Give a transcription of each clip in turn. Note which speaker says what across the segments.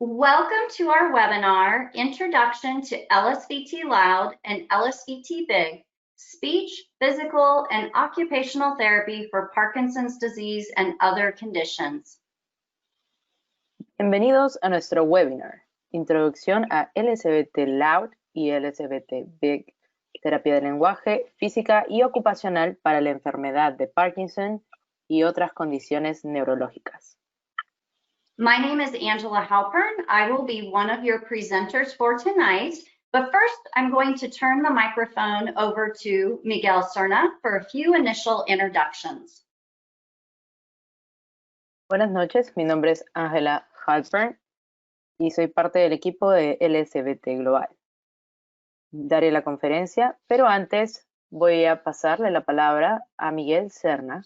Speaker 1: Welcome to our webinar, Introduction to LSVT Loud and LSVT Big, Speech, Physical, and Occupational Therapy for Parkinson's Disease and Other Conditions.
Speaker 2: Bienvenidos a nuestro webinar, Introducción a LSVT Loud y LSVT Big, terapia de lenguaje, física y ocupacional para la enfermedad de Parkinson y otras condiciones neurológicas.
Speaker 1: My name is Angela Halpern. I will be one of your presenters for tonight. But first, I'm going to turn the microphone over to Miguel Serna for a few initial introductions.
Speaker 2: Buenas noches, mi nombre es Angela Halpern y soy parte del equipo de LSVT Global. Daré la conferencia, pero antes voy a pasarle la palabra a Miguel Serna.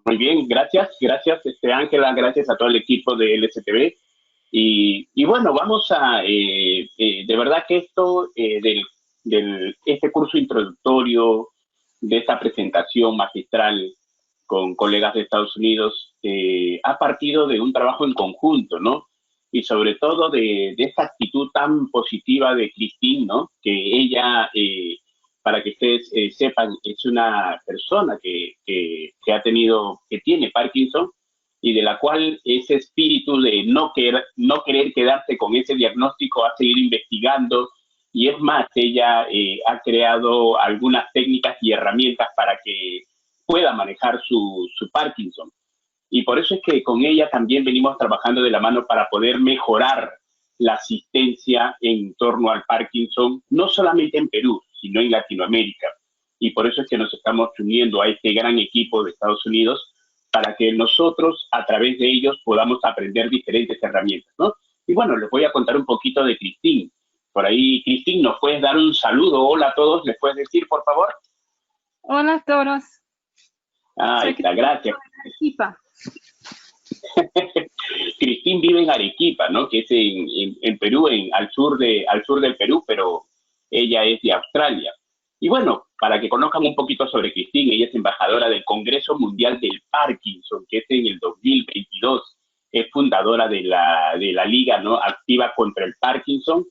Speaker 3: Muy bien, gracias Ángela, gracias a todo el equipo de LSTV. Y bueno, vamos a, de verdad que esto, este curso introductorio, de esta presentación magistral con colegas de Estados Unidos, ha partido de un trabajo en conjunto, ¿no? Y sobre todo de esta actitud tan positiva de Christine, ¿no? Que ella, para que ustedes sepan, es una persona que tiene Parkinson y de la cual ese espíritu de no querer quedarse con ese diagnóstico, a seguir investigando, y es más, ella ha creado algunas técnicas y herramientas para que pueda manejar su Parkinson. Y por eso es que con ella también venimos trabajando de la mano para poder mejorar la asistencia en torno al Parkinson, no solamente en Perú, sino en Latinoamérica. Y por eso es que nos estamos uniendo a este gran equipo de Estados Unidos para que nosotros, a través de ellos, podamos aprender diferentes herramientas, ¿no? Y bueno, les voy a contar un poquito de Christine. Por ahí, Christine, ¿nos puedes dar un saludo? Hola a todos, ¿les puedes decir, por favor?
Speaker 4: Hola a todos.
Speaker 3: Ahí está, gracias.
Speaker 4: Arequipa.
Speaker 3: Christine vive en Arequipa, ¿no? Que es en Perú, al sur del Perú, pero ella es de Australia. Y bueno, para que conozcan un poquito sobre Christine, ella es embajadora del Congreso Mundial del Parkinson, que es en el 2022. Es fundadora de la Liga, ¿no? Activa contra el Parkinson.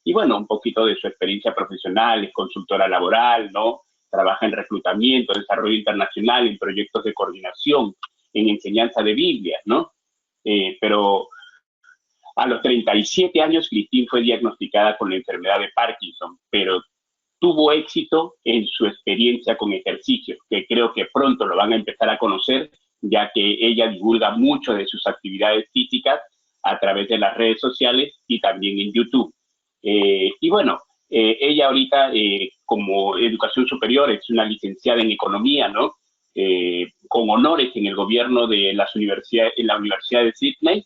Speaker 3: Y bueno, un poquito de su experiencia profesional, es consultora laboral, ¿no? Trabaja en reclutamiento, desarrollo internacional, en proyectos de coordinación, en enseñanza de Biblia, ¿no? Pero a los 37 años, Christine fue diagnosticada con la enfermedad de Parkinson, pero tuvo éxito en su experiencia con ejercicio, que creo que pronto lo van a empezar a conocer, ya que ella divulga mucho de sus actividades físicas a través de las redes sociales y también en YouTube. Y bueno, ella ahorita, como educación superior, es una licenciada en economía, ¿no? Con honores en el gobierno de en la Universidad de Sydney.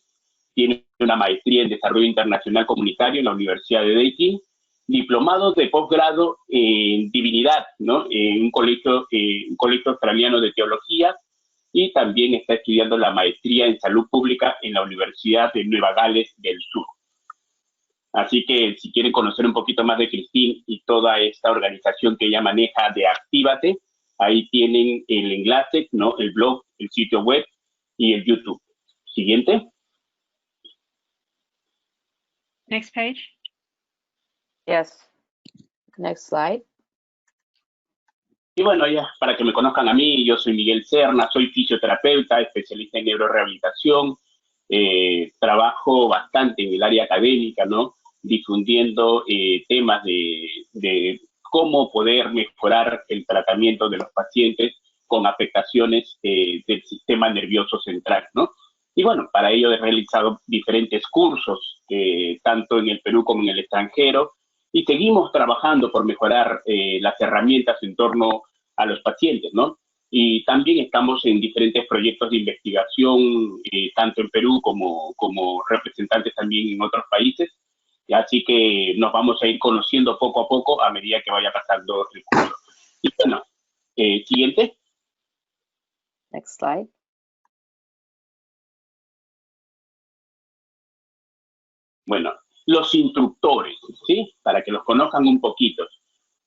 Speaker 3: Tiene una maestría en desarrollo internacional comunitario en la Universidad de Deakin, diplomados de posgrado en divinidad, ¿no? En un colegio australiano de teología, y también está estudiando la maestría en salud pública en la Universidad de Nueva Gales del Sur. Así que si quieren conocer un poquito más de Christine y toda esta organización que ella maneja de Actívate, ahí tienen el enlace, ¿no? El blog, el sitio web y el YouTube. Siguiente.
Speaker 4: Next page.
Speaker 2: Yes. Next slide.
Speaker 3: Y bueno, ya, para que me conozcan a mí, yo soy Miguel Serna, soy fisioterapeuta, especialista en neurorehabilitación. Trabajo bastante en el área académica, ¿no? Difundiendo temas de cómo poder mejorar el tratamiento de los pacientes con afectaciones del sistema nervioso central, ¿no? Y bueno, para ello he realizado diferentes cursos, tanto en el Perú como en el extranjero, y seguimos trabajando por mejorar las herramientas en torno a los pacientes, ¿no? Y también estamos en diferentes proyectos de investigación, tanto en Perú como representantes también en otros países. Así que nos vamos a ir conociendo poco a poco a medida que vaya pasando el curso. Y bueno, siguiente.
Speaker 2: Next slide.
Speaker 3: Bueno, los instructores, ¿sí? Para que los conozcan un poquito.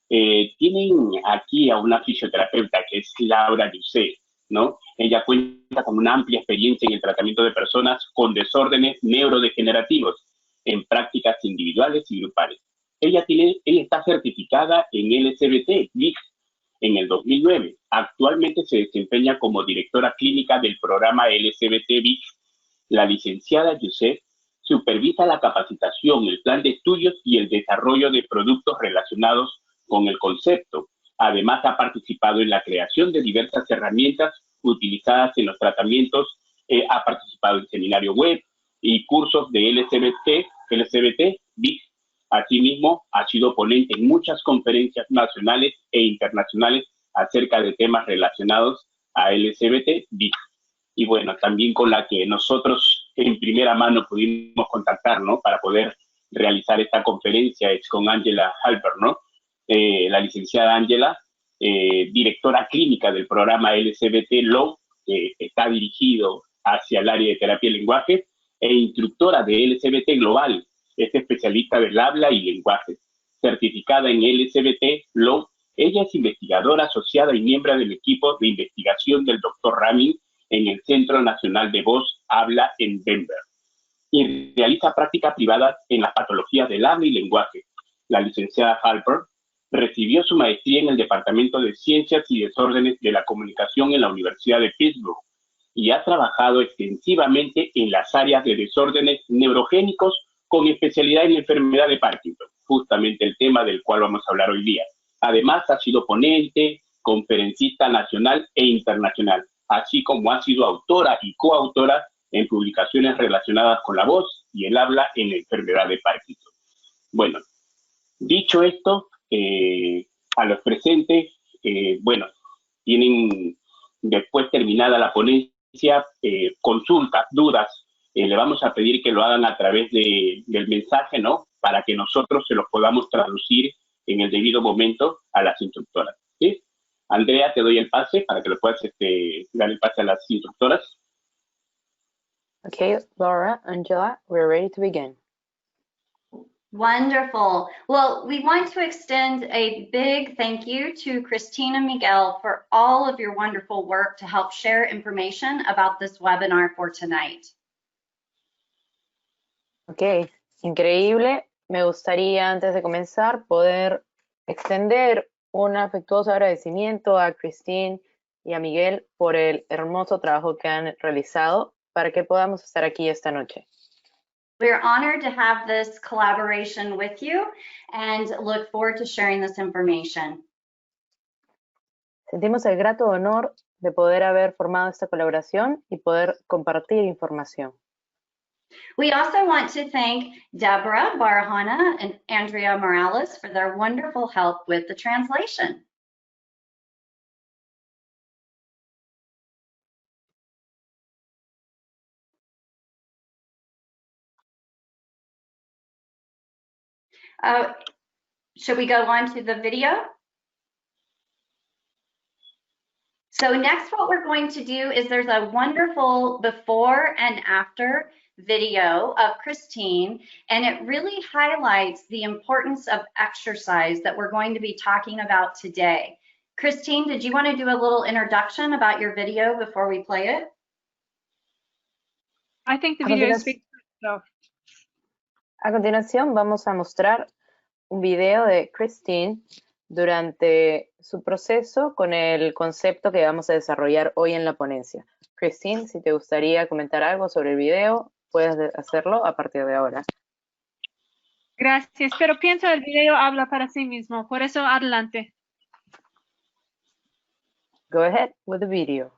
Speaker 3: Tienen aquí a una fisioterapeuta que es Laura Lucé, ¿no? Ella cuenta con una amplia experiencia en el tratamiento de personas con desórdenes neurodegenerativos en prácticas individuales y grupales. Ella está certificada en LSVT Global en el 2009. Actualmente se desempeña como directora clínica del programa LSVT Global. La licenciada usted supervisa la capacitación, el plan de estudios y el desarrollo de productos relacionados con el concepto. Además, ha participado en la creación de diversas herramientas utilizadas en los tratamientos, ha participado en seminarios web y cursos de LSVT BIC. Asimismo, ha sido ponente en muchas conferencias nacionales e internacionales acerca de temas relacionados a LSVT BIC. Y bueno, también con la que nosotros en primera mano pudimos contactar, ¿no? Para poder realizar esta conferencia es con Angela Halper, ¿no? La licenciada Angela, directora clínica del programa LSVT Global, que está dirigido hacia el área de terapia y lenguaje, e instructora de LSVT Global, es especialista del habla y lenguaje, certificada en LSVT Global. Ella es investigadora asociada y miembro del equipo de investigación del Dr. Ramin en el Centro Nacional de Voz Habla en Denver, y realiza práctica privada en las patologías del habla y lenguaje. La licenciada Halper recibió su maestría en el Departamento de Ciencias y Desórdenes de la Comunicación en la Universidad de Pittsburgh y ha trabajado extensivamente en las áreas de desórdenes neurogénicos con especialidad en la enfermedad de Parkinson, justamente el tema del cual vamos a hablar hoy día. Además, ha sido ponente, conferencista nacional e internacional, así como ha sido autora y coautora en publicaciones relacionadas con la voz y el habla en la enfermedad de Parkinson. Bueno, dicho esto, a los presentes, bueno, tienen después terminada la ponencia, consultas, dudas, le vamos a pedir que lo hagan a través del mensaje, ¿no? Para que nosotros se los podamos traducir en el debido momento a las instructoras, ¿sí? Andrea, te doy el pase para que lo puedas dar el pase a las instructoras.
Speaker 2: Okay, Laura, Angela, we're ready to begin.
Speaker 1: Wonderful. Well, we want to extend a big thank you to Christina Miguel for all of your wonderful work to help share information about this webinar for tonight.
Speaker 2: Ok, increíble. Me gustaría, antes de comenzar, poder extender un afectuoso agradecimiento a Christine y a Miguel por el hermoso trabajo que han realizado para que podamos estar aquí esta noche.
Speaker 1: We're honored to have this collaboration with you and look forward to sharing this information.
Speaker 2: Sentimos el grato honor de poder haber formado esta colaboración y poder compartir información.
Speaker 1: We also want to thank Deborah Barahona and Andrea Morales for their wonderful help with the translation. Should we go on to the video? So next, what we're going to do is there's a wonderful before and after video of Christine, and it really highlights the importance of exercise that we're going to be talking about today. Christine, did you want to do a little introduction about your video before we play it?
Speaker 4: I think the video is big. So.
Speaker 2: A continuación vamos a mostrar un video de Christine durante su proceso con el concepto que vamos a desarrollar hoy en la ponencia. Christine, si te gustaría comentar algo sobre el video, puedes hacerlo a partir de ahora.
Speaker 4: Gracias, pero pienso el video habla para sí mismo, por eso adelante.
Speaker 2: Go ahead with the video.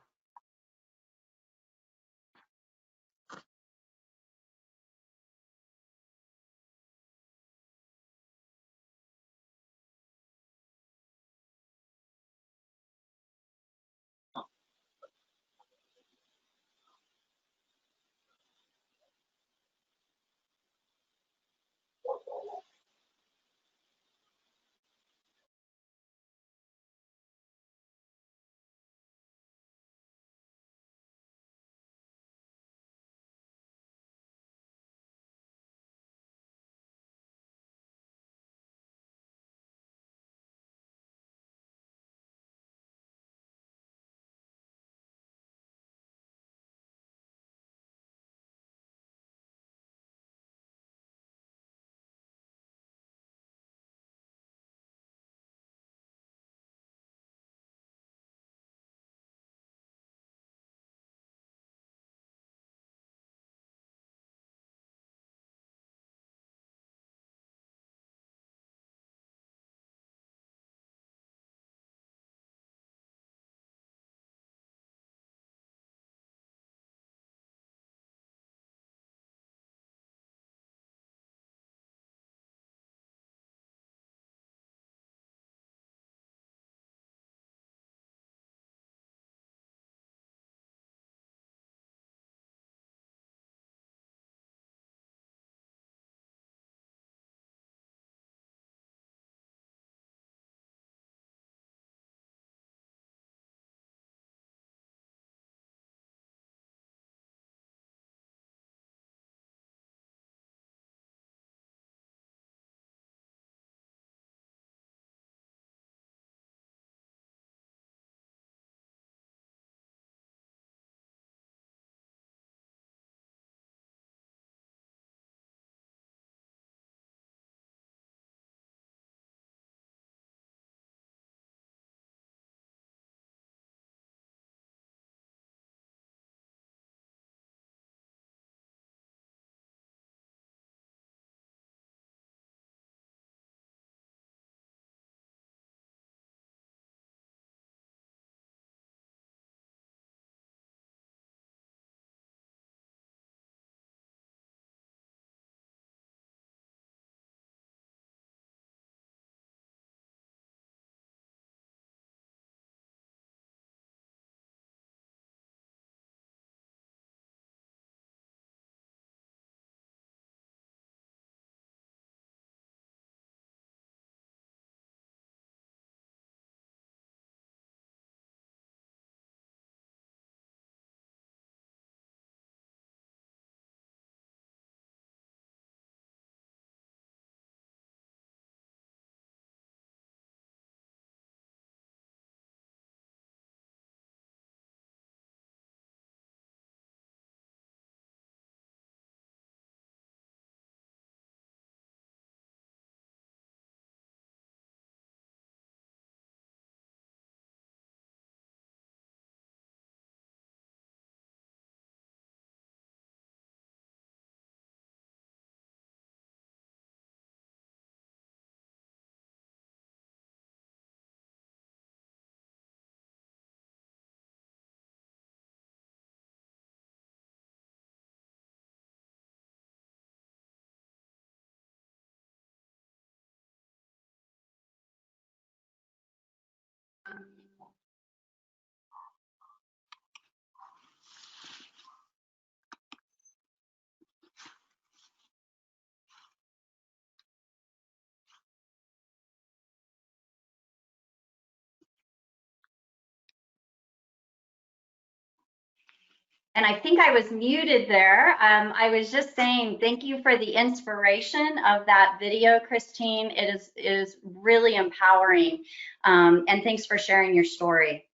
Speaker 1: And I think I was muted there. I was just saying thank you for the inspiration of that video, Christine. It is really empowering. And thanks for sharing your story.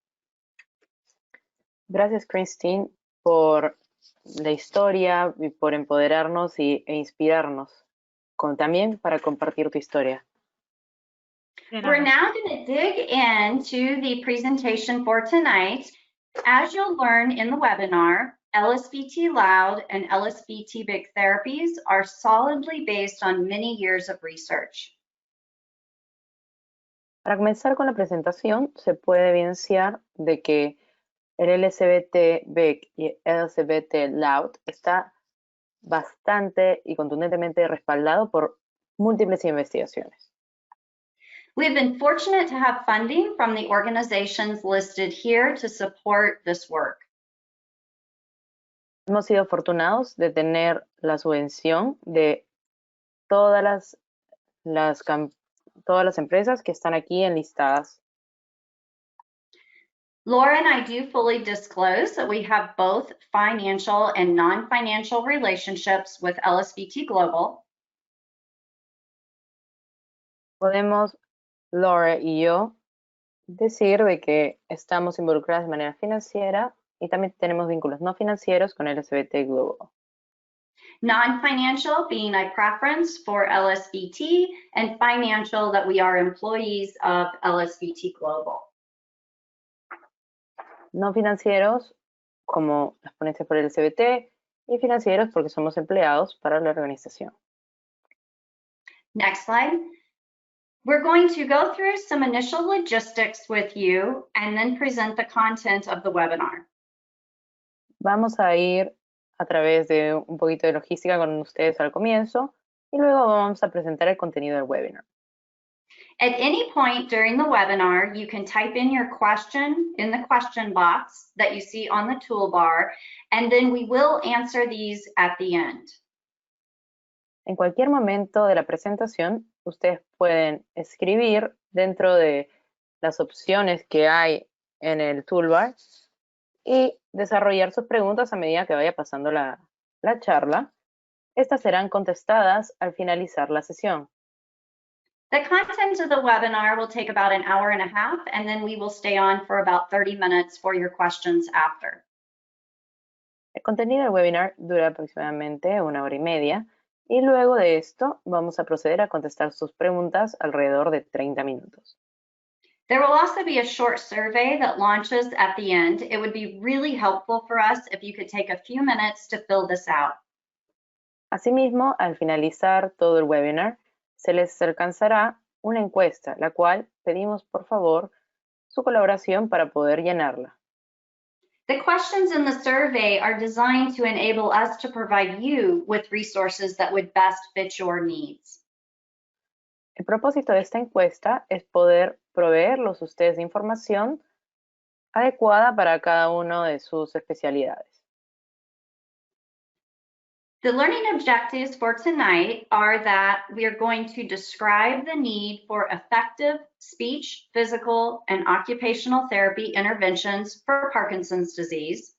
Speaker 2: Gracias, Christine, por la historia y por empoderarnos e inspirarnos. También para compartir tu historia.
Speaker 1: We're now going to dig into the presentation for tonight. As you'll learn in the webinar, LSVT Loud and LSVT Big therapies are solidly based on many years of research.
Speaker 2: Para comenzar con la presentación, se puede evidenciar de que el LSVT Big y LSVT Loud está bastante y contundentemente respaldado por múltiples investigaciones.
Speaker 1: We've been fortunate to have funding from the organizations listed here to support this work.
Speaker 2: Hemos sido afortunados de tener la subvención de todas las empresas que están aquí enlistadas.
Speaker 1: Laura and I do fully disclose that we have both financial and non-financial relationships with LSVT Global.
Speaker 2: Podemos, Laura y yo, decir de que estamos involucradas de manera financiera y también tenemos vínculos no financieros con LSVT Global.
Speaker 1: Non-financial being a preference for LSVT, and financial that we are employees of LSVT Global.
Speaker 2: No financieros como las ponencias por LSVT y financieros porque somos empleados para la organización.
Speaker 1: Next slide. We're going to go through some initial logistics with you and then present the content of the webinar.
Speaker 2: Vamos a ir a través de un poquito de logística con ustedes al comienzo y luego vamos a presentar el contenido del webinar.
Speaker 1: At any point during the webinar, you can type in your question in the question box that you see on the toolbar, and then we will answer these at the end.
Speaker 2: En cualquier momento de la presentación, ustedes pueden escribir dentro de las opciones que hay en el toolbar y desarrollar sus preguntas a medida que vaya pasando la charla. Estas serán contestadas al finalizar la sesión.
Speaker 1: The content of the webinar will take about an hour and a half, and then we will stay on for about 30 minutes for your questions after.
Speaker 2: El contenido del webinar dura aproximadamente 1 hora y media y luego de esto vamos a proceder a contestar sus preguntas alrededor de 30 minutos.
Speaker 1: There will also be a short survey that launches at the end. It would be really helpful for us if you could take a few minutes to fill this out.
Speaker 2: Asimismo, al finalizar todo el webinar, se les alcanzará una encuesta, la cual pedimos por favor su colaboración para poder llenarla.
Speaker 1: The questions in the survey are designed to enable us to provide you with resources that would best fit your needs.
Speaker 2: El propósito de esta encuesta es poder proveerlos a ustedes de información adecuada para cada uno de sus especialidades.
Speaker 1: The learning objectives for tonight are that we are going to describe the need for effective speech, physical, and occupational therapy interventions for Parkinson's disease.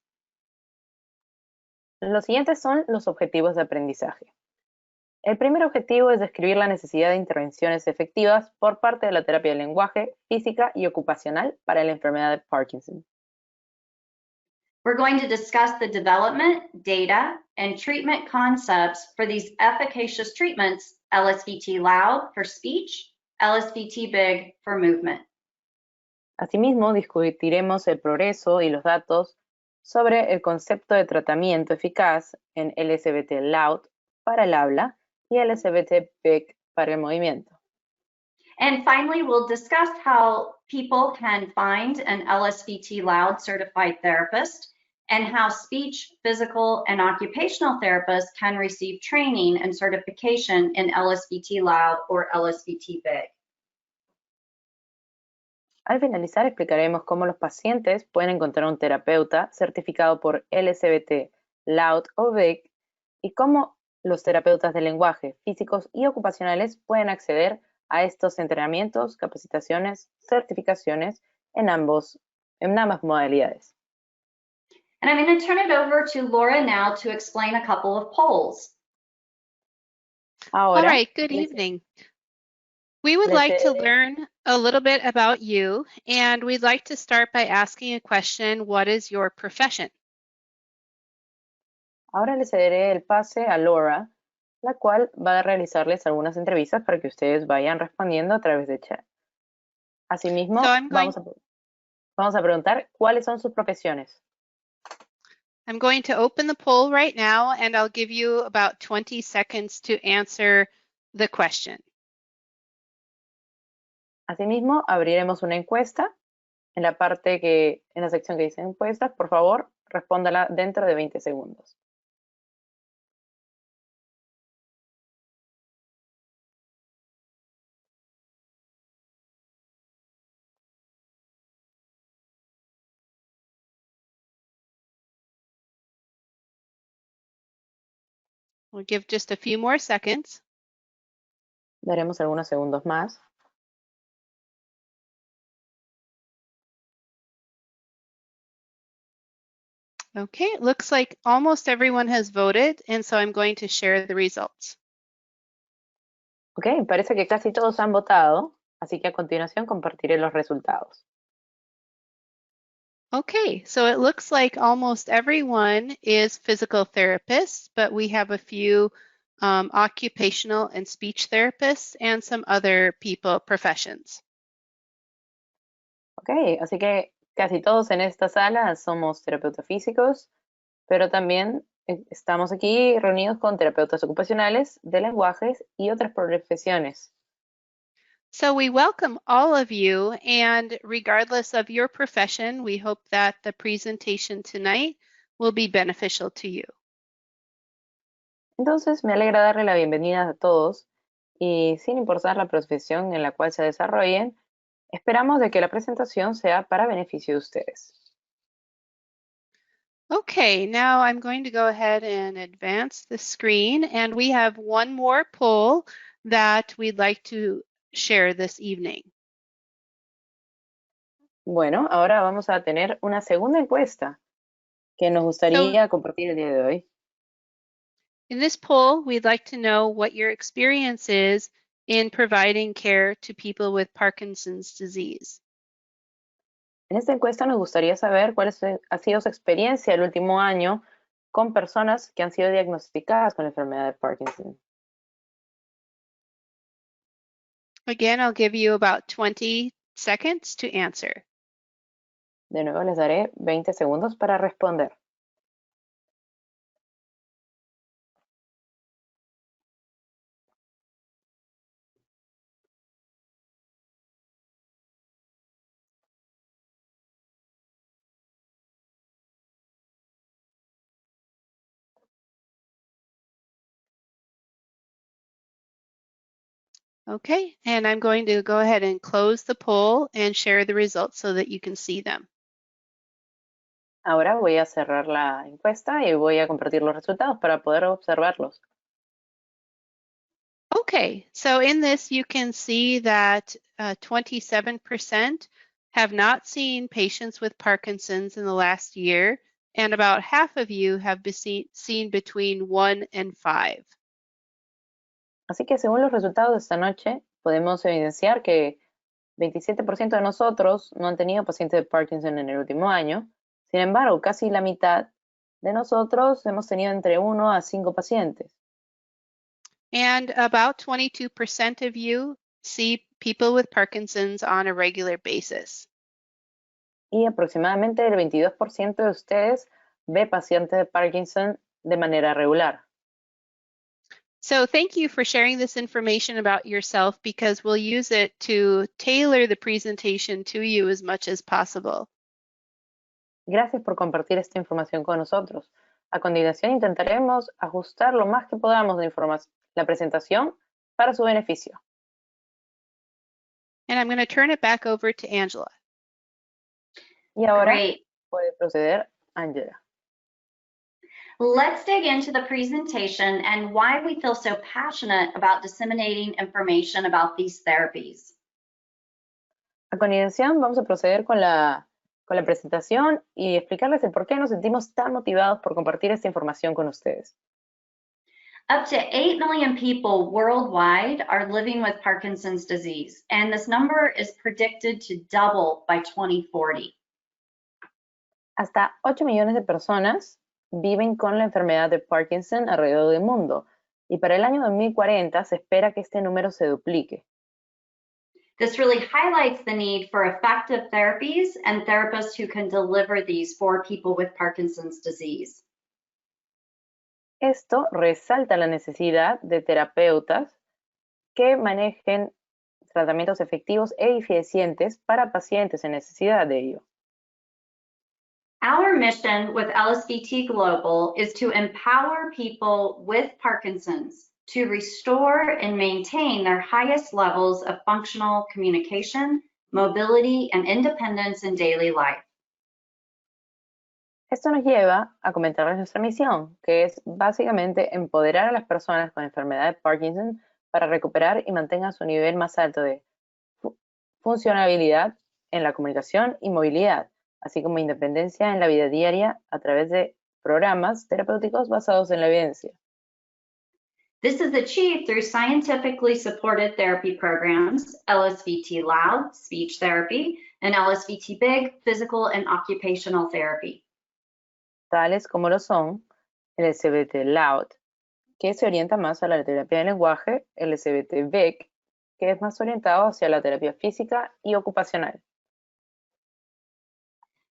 Speaker 2: Los siguientes son los objetivos de aprendizaje. El primer objetivo es describir la necesidad de intervenciones efectivas por parte de la terapia del lenguaje, física y ocupacional para la enfermedad de Parkinson.
Speaker 1: We're going to discuss the development, data, and treatment concepts for these efficacious treatments, LSVT Loud for speech, LSVT Big for movement.
Speaker 2: Asimismo, discutiremos el progreso y los datos sobre el concepto de tratamiento eficaz en LSVT Loud para el habla y LSVT Big para el movimiento.
Speaker 1: And finally, we'll discuss how people can find an LSVT Loud certified therapist and how speech, physical, and occupational therapists can receive training and certification in LSVT Loud or LSVT Big.
Speaker 2: Al finalizar, explicaremos cómo los pacientes pueden encontrar un terapeuta certificado por LSVT Loud o Big y cómo los terapeutas de lenguaje, físicos y ocupacionales pueden acceder a estos entrenamientos, capacitaciones, certificaciones en ambas modalidades.
Speaker 1: And I'm going to turn it over to Laura now to explain a couple of polls.
Speaker 2: Ahora,
Speaker 4: All right, good evening. We would like to learn a little bit about you, and we'd like to start by asking a question. What is your profession?
Speaker 2: ahora le cederé el pase a Laura, la cual va a realizarles algunas entrevistas para que ustedes vayan respondiendo a través de chat. Asimismo,
Speaker 4: So I'm going,
Speaker 2: vamos a preguntar cuáles son sus profesiones.
Speaker 4: I'm going to open the poll right now, and I'll give you about 20 seconds to answer the question.
Speaker 2: Asimismo, abriremos una encuesta. En la sección que dice encuestas, por favor, respóndala dentro de 20 segundos.
Speaker 4: We'll give just a few more seconds.
Speaker 2: Daremos algunos segundos más.
Speaker 4: Okay, it looks like almost everyone has voted, and so I'm going to share the results.
Speaker 2: Ok, parece que casi todos han votado, así que a continuación compartiré los resultados.
Speaker 4: Okay, so it looks like almost everyone is physical therapists, but we have a few occupational and speech therapists and some other professions.
Speaker 2: Ok, así que casi todos en esta sala somos terapeutas físicos, pero también estamos aquí reunidos con terapeutas ocupacionales, de lenguajes y otras profesiones.
Speaker 4: So we welcome all of you, and regardless of your profession, we hope that the presentation tonight will be beneficial to you.
Speaker 2: Entonces, me alegra darle la bienvenida a todos y sin importar la profesión en la cual se desarrollen, esperamos de que la presentación sea para beneficio de ustedes.
Speaker 4: Okay, now I'm going to go ahead and advance the screen, and we have one more poll that we'd like to share this evening.
Speaker 2: Bueno, ahora vamos a tener una segunda encuesta que nos gustaría compartir el día de hoy.
Speaker 4: In this poll, we'd like to know what your experience is in providing care to people with Parkinson's disease.
Speaker 2: En esta encuesta nos gustaría saber cuál ha sido su experiencia el último año con personas que han sido diagnosticadas con la enfermedad de Parkinson.
Speaker 4: Again, I'll give you about 20 seconds to answer.
Speaker 2: De nuevo les daré 20 segundos para responder.
Speaker 4: Okay, and I'm going to go ahead and close the poll and share the results so that you can see them.
Speaker 2: Ahora voy a cerrar la encuesta y voy a compartir los resultados para poder observarlos.
Speaker 4: Okay, so in this you can see that 27% have not seen patients with Parkinson's in the last year, and about half of you have seen between 1 and 5.
Speaker 2: Así que según los resultados de esta noche, podemos evidenciar que 27% de nosotros no han tenido pacientes de Parkinson en el último año. Sin embargo, casi la mitad de nosotros hemos tenido entre 1 a 5 pacientes.
Speaker 4: And about 22% of you see people with Parkinson's on a regular basis.
Speaker 2: Y aproximadamente el 22% de ustedes ve pacientes de Parkinson de manera regular.
Speaker 4: So thank you for sharing this information about yourself, because we'll use it to tailor the presentation to you as much as possible.
Speaker 2: Gracias por compartir esta información con nosotros. A continuación intentaremos ajustar lo más que podamos la presentación para su beneficio.
Speaker 4: And I'm going to turn it back over to Angela.
Speaker 2: Y ahora
Speaker 1: Great.
Speaker 2: puede proceder Angela.
Speaker 1: Let's dig into the presentation and why we feel so passionate about disseminating information about these therapies.
Speaker 2: A continuación vamos a proceder con la con la presentación y explicarles el por qué nos sentimos tan motivados por compartir esta información con ustedes.
Speaker 1: Up to 8 million people worldwide are living with Parkinson's disease, and this number is predicted to double by 2040.
Speaker 2: Hasta 8 millones de personas viven con la enfermedad de Parkinson alrededor del mundo, y para el año 2040 se espera que este número se duplique.
Speaker 1: This really highlights the need for effective therapies and therapists who can deliver these for people with Parkinson's disease.
Speaker 2: Esto resalta la necesidad de terapeutas que manejen tratamientos efectivos e eficientes para pacientes en necesidad de ello.
Speaker 1: Our mission with LSVT Global is to empower people with Parkinson's to restore and maintain their highest levels of functional communication, mobility, and independence in daily life.
Speaker 2: Esto nos lleva a comentarles nuestra misión, que es básicamente empoderar a las personas con enfermedad de Parkinson para recuperar y mantengan su nivel más alto de funcionabilidad en la comunicación y movilidad, así como independencia en la vida diaria a través de programas terapéuticos basados en la evidencia.
Speaker 1: This is achieved through scientifically supported therapy programs, LSVT Loud, speech therapy, and LSVT Big, physical and occupational therapy.
Speaker 2: Tales como lo son el LSVT Loud, que se orienta más a la terapia del lenguaje, el LSVT Big, que es más orientado hacia la terapia física y ocupacional.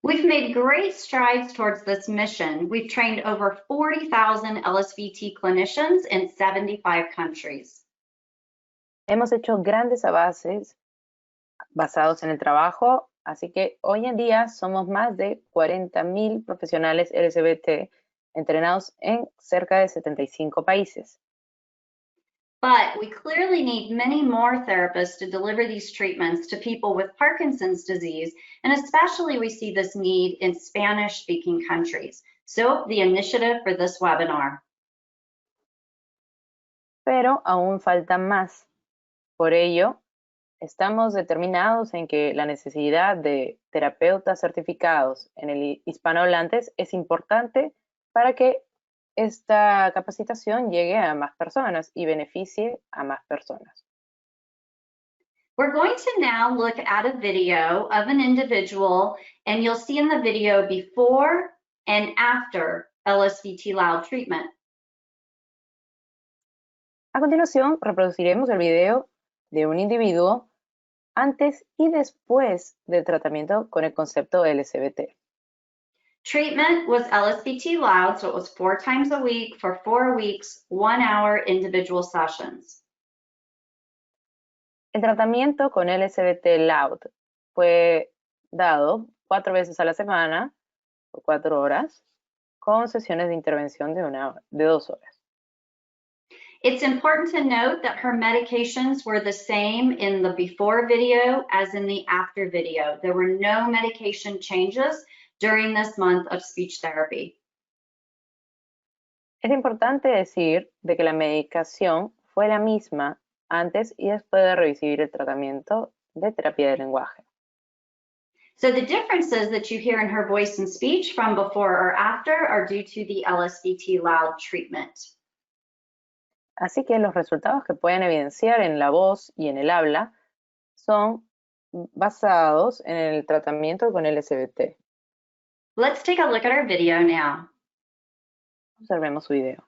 Speaker 1: We've made great strides towards this mission. We've trained over 40,000 LSVT clinicians in 75 countries.
Speaker 2: Hemos hecho grandes avances basados en el trabajo, así que hoy en día somos más de 40,000 profesionales LSVT entrenados en cerca de 75 países.
Speaker 1: But we clearly need many more therapists to deliver these treatments to people with Parkinson's disease, and especially we see this need in Spanish-speaking countries. So the initiative for this webinar.
Speaker 2: Pero aún falta más. Por ello, estamos determinados en que la necesidad de terapeutas certificados en el hispanohablantes es importante para que esta capacitación llegue a más personas y beneficie a más personas.
Speaker 1: We're going to now look at a video of an individual, and you'll see in the video before and after LSVT Loud treatment.
Speaker 2: A continuación, reproduciremos el video de un individuo antes y después del tratamiento con el concepto LSVT.
Speaker 1: Treatment was LSVT Loud, so it was 4 times a week for 4 weeks, 1 hour individual sessions.
Speaker 2: El tratamiento con LSVT Loud fue dado 4 veces a la semana, por 4 horas, con sesiones de intervención de 2 horas.
Speaker 1: It's important to note that her medications were the same in the before video as in the after video. There were no medication changes during this month of speech therapy.
Speaker 2: Es importante decir de que la medicación fue la misma antes y después de recibir el tratamiento de terapia del lenguaje.
Speaker 1: So the differences that you hear in her voice and speech from before or after are due to the LSVT Loud treatment.
Speaker 2: Así que los resultados que pueden evidenciar en la voz y en el habla son basados en el tratamiento con LSVT.
Speaker 1: Let's take a look at our video now.
Speaker 2: Observemos su video.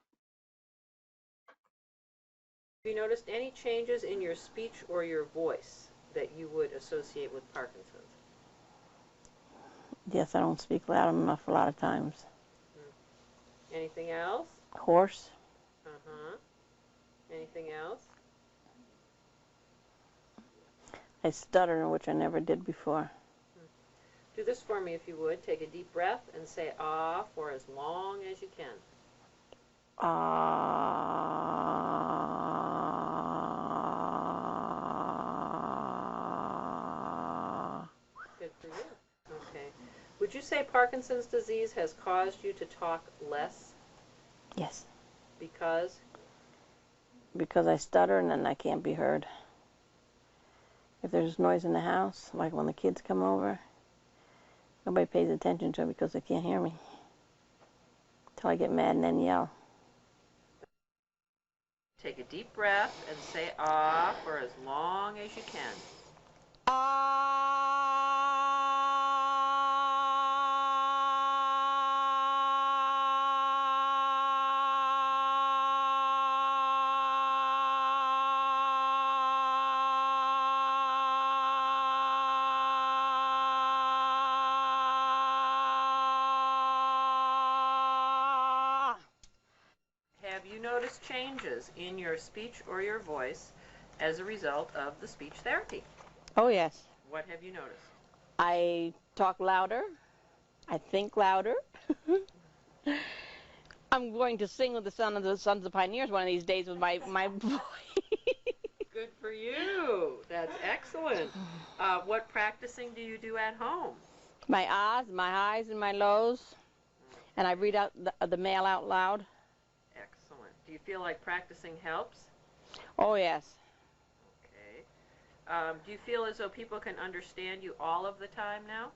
Speaker 5: Have you noticed any changes in your speech or your voice that you would associate with Parkinson's?
Speaker 6: Yes, I don't speak loud enough a lot of times.
Speaker 5: Anything else?
Speaker 6: Hoarse.
Speaker 5: Uh-huh. Anything else?
Speaker 6: I stutter, which I never did before.
Speaker 5: Do this for me if you would. Take a deep breath and say ah for as long as you can. Good for you. Okay. Would you say Parkinson's disease has caused you to talk less?
Speaker 6: Yes,
Speaker 5: Because?
Speaker 6: because I stutter and then I can't be heard. If there's noise in the house, like when the kids come over, Nobody pays attention to it because they can't hear me. Till I get mad and then yell.
Speaker 5: Take a deep breath and say ah for as long as you can. Have you noticed changes in your speech or your voice as a result of the speech therapy?
Speaker 6: Oh, yes.
Speaker 5: What have you noticed?
Speaker 6: I talk louder. I think louder. I'm going to sing with the Sons of the Pioneers one of these days with my voice.
Speaker 5: Good for you. That's excellent. What practicing do you do at home?
Speaker 6: My ahs, my highs, and my lows. And I read out the mail out loud.
Speaker 5: Excellent. Do you feel like practicing helps?
Speaker 6: Oh, yes.
Speaker 5: Okay. Do you feel as though people can understand you all of the time now?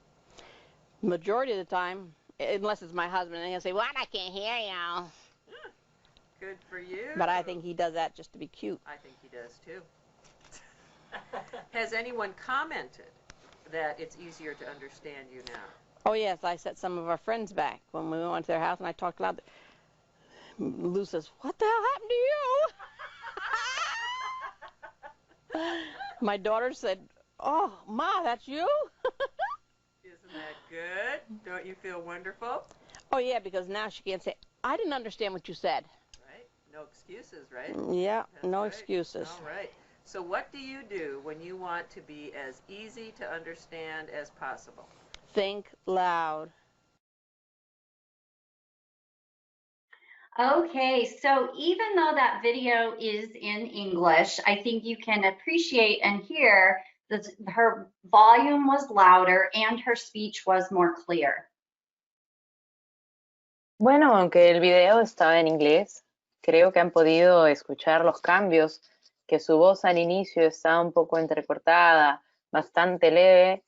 Speaker 6: Majority of the time, unless it's my husband, and he'll say, "What? I can't hear you."
Speaker 5: Good for you.
Speaker 6: But I think he does that just to be cute.
Speaker 5: I think he does too. Has anyone commented that it's easier to understand you now?
Speaker 6: Oh, yes. I set some of our friends back when we went to their house and I talked loud. Lou says, "What the hell happened to you?" My daughter said, "Oh, Ma, that's you?"
Speaker 5: Isn't that good? Don't you feel wonderful?
Speaker 6: Oh, yeah, because now she can't say, "I didn't understand what you said."
Speaker 5: Right? No excuses, right?
Speaker 6: Yeah,
Speaker 5: That's
Speaker 6: no
Speaker 5: right.
Speaker 6: excuses.
Speaker 5: All right. So what do you do when you want to be as easy to understand as possible?
Speaker 6: Think loud.
Speaker 1: Okay, so even though that video is in English, I think you can appreciate and hear that her volume was louder and her speech was more clear.
Speaker 2: Bueno, aunque el video estaba en inglés, creo que han podido escuchar los cambios, que su voz al inicio estaba un poco entrecortada, bastante leve,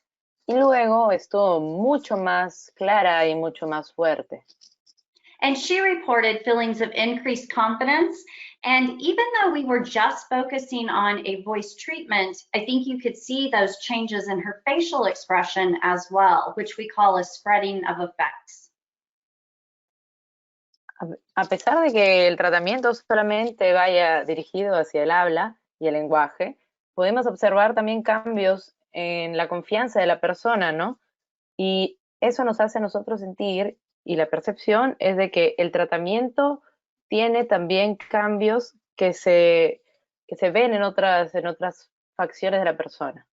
Speaker 2: y luego estuvo mucho más clara y mucho más fuerte.
Speaker 1: And she reported feelings of increased confidence. And even though we were just focusing on a voice treatment, I think you could see those changes in her facial expression as well, which we call a spreading of effects.
Speaker 2: A pesar de que el tratamiento solamente vaya dirigido hacia el habla y el lenguaje, podemos observar también cambios en la confianza de la persona, ¿no? Y eso nos hace a nosotros sentir, y la percepción es de que el tratamiento tiene también cambios que se ven en otras facciones de la persona.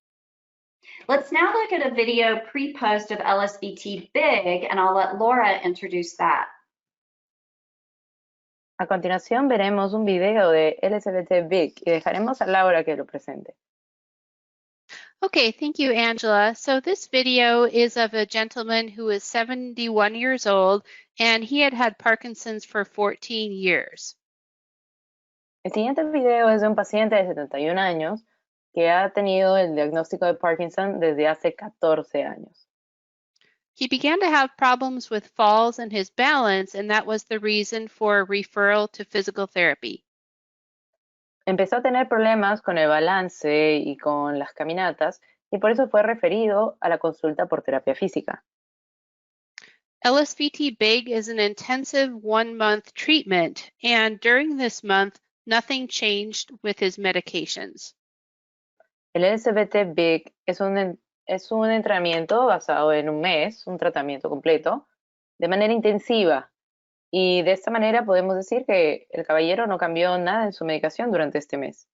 Speaker 1: Let's now look at a video pre-post of LSVT Big, and I'll let Laura introduce that.
Speaker 2: A continuación veremos un video de LSVT Big y dejaremos a Laura que lo presente.
Speaker 4: Okay, thank you, Angela. So this video is of a gentleman who is 71 years old, and he had Parkinson's for 14 years.
Speaker 2: El siguiente video es de un paciente de 71 años que ha tenido el diagnóstico de Parkinson desde hace 14 años.
Speaker 4: He began to have problems with falls and his balance, and that was the reason for referral to physical therapy.
Speaker 2: Empezó a tener problemas con el balance y con las caminatas, y por eso fue referido a la consulta por terapia física.
Speaker 4: LSVT Big is an intensive 1-month treatment, and during this month, nothing changed with his medications.
Speaker 2: El LSVT Big es un entrenamiento basado en un mes, un tratamiento completo, de manera intensiva. Y de esta manera podemos decir que el caballero no cambió nada en su medicación durante este mes.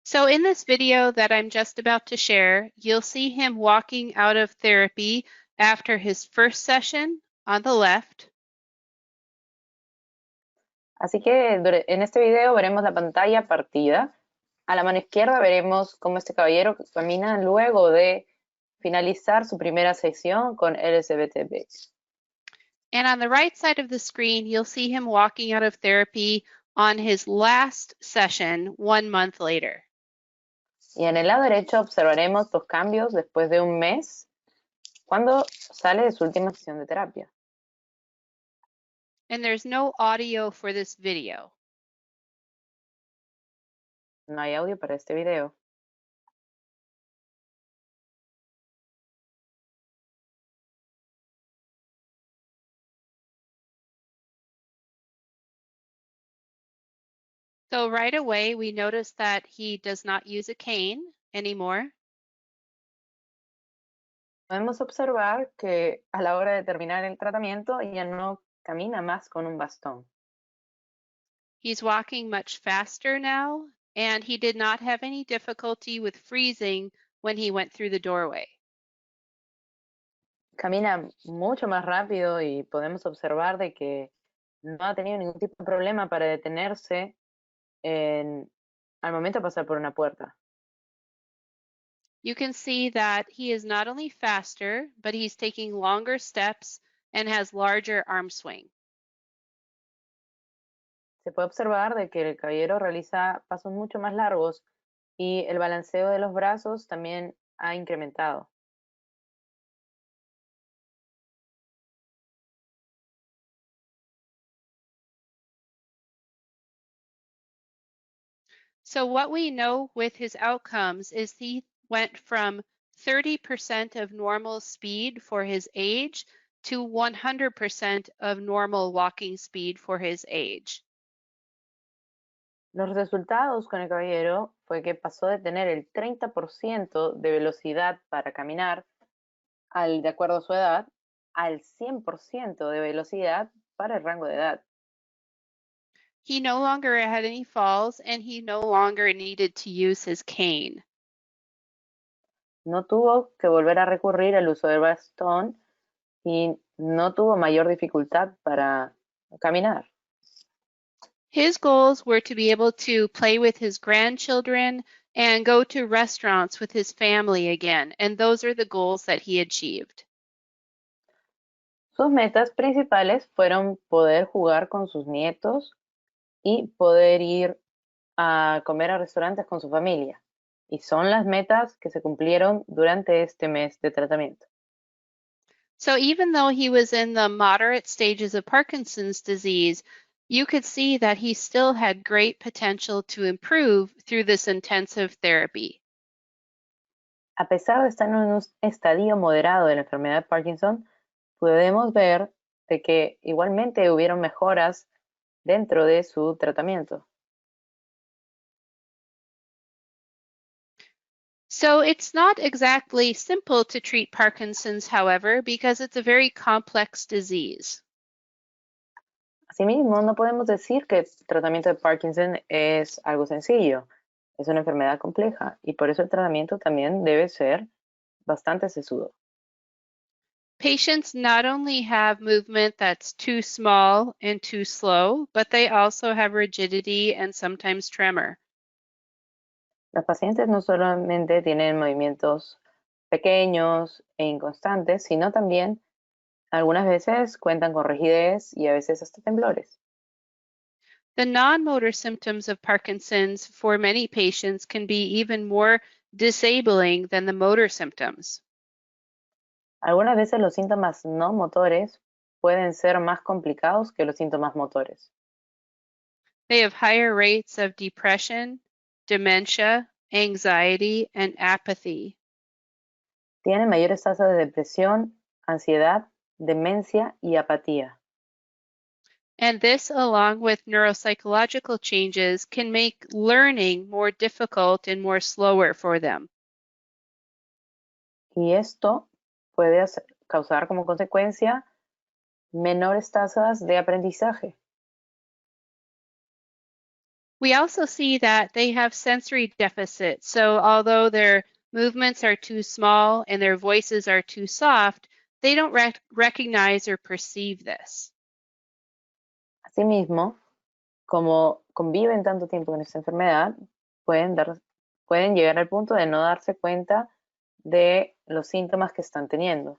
Speaker 4: So in this video that I'm just about to share, you'll see him walking out of therapy after his first session on the left.
Speaker 2: Así que en este video veremos la pantalla partida. A la mano izquierda veremos cómo este caballero camina luego de finalizar su primera sesión con LSVT Big.
Speaker 4: And on the right side of the screen, you'll see him walking out of therapy on his last session 1 month later.
Speaker 2: Y en el lado derecho observaremos los cambios después de un mes cuándo sale de su última sesión de terapia.
Speaker 4: And there's no audio for this video.
Speaker 2: No hay audio para este video.
Speaker 4: So right away, we notice that he does not use a cane anymore.
Speaker 2: Podemos observar que a la hora de terminar el tratamiento ya no camina más con un bastón.
Speaker 4: He's walking much faster now, and he did not have any difficulty with freezing when he went through the doorway.
Speaker 2: Camina mucho más rápido y podemos observar de que no ha tenido ningún tipo de problema para detenerse al momento de pasar por una puerta.
Speaker 4: You can see that he is not only faster, but he's taking longer steps and has larger arm swing.
Speaker 2: Se puede observar de que el caballero realiza pasos mucho más largos y el balanceo de los brazos también ha incrementado.
Speaker 4: So what we know with his outcomes is he went from 30% of normal speed for his age to 100% of normal walking speed for his age.
Speaker 2: Los resultados con el caballero fue que pasó de tener el 30% de velocidad para caminar, de acuerdo a su edad, al 100% de velocidad para el rango de edad.
Speaker 4: He no longer had any falls and he no longer needed to use his cane.
Speaker 2: No tuvo que volver a recurrir al uso del bastón y no tuvo mayor dificultad para caminar.
Speaker 4: His goals were to be able to play with his grandchildren and go to restaurants with his family again, and those are the goals that he achieved.
Speaker 2: Sus metas principales fueron poder jugar con sus nietos y poder ir a comer a restaurantes con su familia. Y son las metas que se cumplieron durante este mes de tratamiento.
Speaker 4: So even though he was in the moderate stages of Parkinson's disease, you could see that he still had great potential to improve through this intensive therapy.
Speaker 2: A pesar de estar en un estadio moderado de la enfermedad de Parkinson, podemos ver de que igualmente hubieron mejoras dentro de su tratamiento.
Speaker 4: So it's not exactly simple to treat Parkinson's, however, because it's a very complex disease.
Speaker 2: Asimismo, no podemos decir que el tratamiento de Parkinson es algo sencillo. Es una enfermedad compleja y por eso el tratamiento también debe ser bastante sesudo.
Speaker 4: Patients not only have movement that's too small and too slow, but they also have rigidity and sometimes tremor.
Speaker 2: Los pacientes no solamente tienen movimientos pequeños e inconstantes, sino también algunas veces cuentan con rigidez y a veces hasta temblores.
Speaker 4: The non-motor symptoms of Parkinson's for many patients can be even more disabling than the motor symptoms.
Speaker 2: Algunas veces los síntomas no motores pueden ser más complicados que los síntomas motores.
Speaker 4: They have higher rates of depression, dementia, anxiety, and apathy.
Speaker 2: Tienen mayores tasas de depresión, ansiedad, demencia y apatía.
Speaker 4: And this, along with neuropsychological changes, can make learning more difficult and more slower for them.
Speaker 2: Y esto puede causar como consecuencia menores tasas de aprendizaje.
Speaker 4: We also see that they have sensory deficits. So although their movements are too small and their voices are too soft, they don't recognize or perceive this.
Speaker 2: Asimismo, como conviven tanto tiempo con esta enfermedad, pueden llegar al punto de no darse cuenta de los síntomas que están teniendo.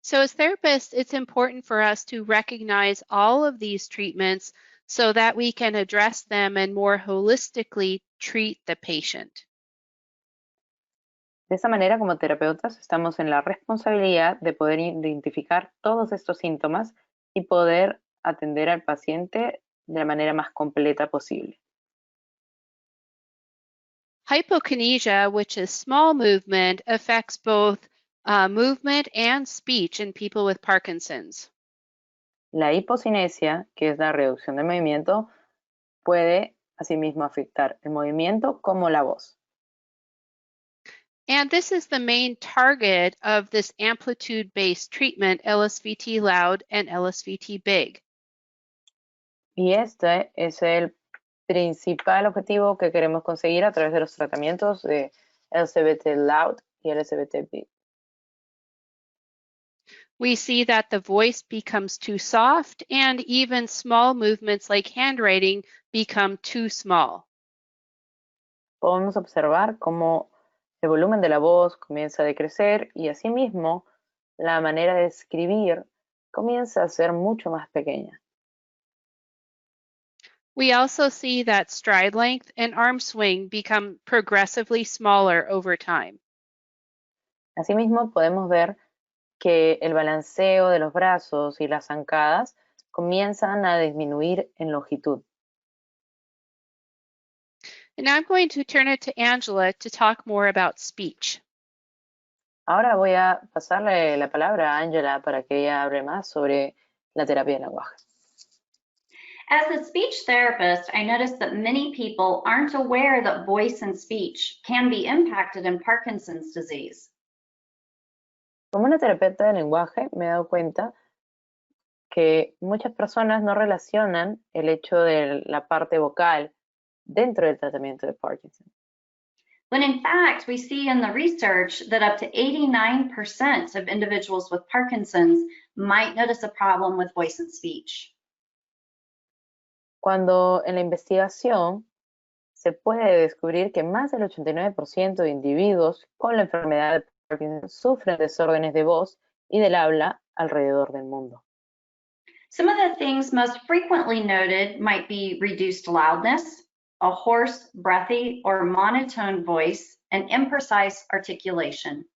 Speaker 4: So as therapists, it's important for us to recognize all of these treatments so that we can address them and more holistically treat the patient.
Speaker 2: De esa manera, como terapeutas, estamos en la responsabilidad de poder identificar todos estos síntomas y poder atender al paciente de la manera más completa posible.
Speaker 4: Hypokinesia, which is small movement, affects both movement and speech in people with Parkinson's.
Speaker 2: La hipocinesia, que es la reducción del movimiento, puede asimismo afectar el movimiento como la voz.
Speaker 4: And this is the main target of this amplitude-based treatment, LSVT loud and LSVT big.
Speaker 2: Y este es el principal objetivo que queremos conseguir a través de los tratamientos de LSVT loud y LSVT big.
Speaker 4: We see that the voice becomes too soft and even small movements like handwriting become too small.
Speaker 2: Podemos observar cómo el volumen de la voz comienza a decrecer y asimismo la manera de escribir comienza a ser mucho más pequeña.
Speaker 4: We also see that stride length and arm swing become progressively smaller over time.
Speaker 2: Asimismo podemos ver que el balanceo de los brazos y las zancadas comienzan a disminuir en longitud.
Speaker 4: And now I'm going to turn it to Angela to talk more about speech.
Speaker 2: Ahora voy a pasarle la palabra a Angela para que ella hable más sobre la terapia del lenguaje.
Speaker 1: As a speech therapist, I noticed that many people aren't aware that voice and speech can be impacted in Parkinson's disease.
Speaker 2: Como una terapeuta del lenguaje, me he dado cuenta que muchas personas no relacionan el hecho de la parte vocal dentro del tratamiento de Parkinson.
Speaker 1: When in fact, we see in the research that up to 89% of individuals with Parkinson's might notice a problem with voice and speech.
Speaker 2: Cuando en la investigación se puede descubrir que más del 89% de individuos con la enfermedad de Parkinson sufren desórdenes de voz y del habla alrededor del mundo.
Speaker 1: Some of the things most frequently noted might be reduced loudness, a hoarse, breathy, or monotone voice, and imprecise articulation.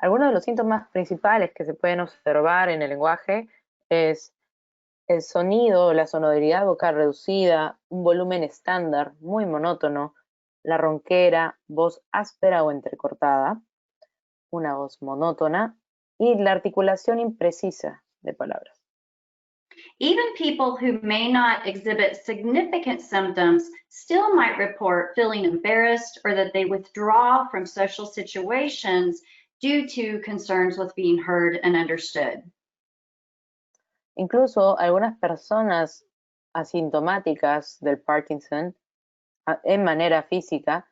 Speaker 2: Algunos de los síntomas principales que se pueden observar en el lenguaje es el sonido, la sonoridad vocal reducida, un volumen estándar muy monótono, la ronquera, voz áspera o entrecortada, una voz monótona y la articulación imprecisa de palabras.
Speaker 1: Even people who may not exhibit significant symptoms still might report feeling embarrassed or that they withdraw from social situations due to concerns with being heard and understood.
Speaker 2: Incluso algunas personas asintomáticas del Parkinson en manera física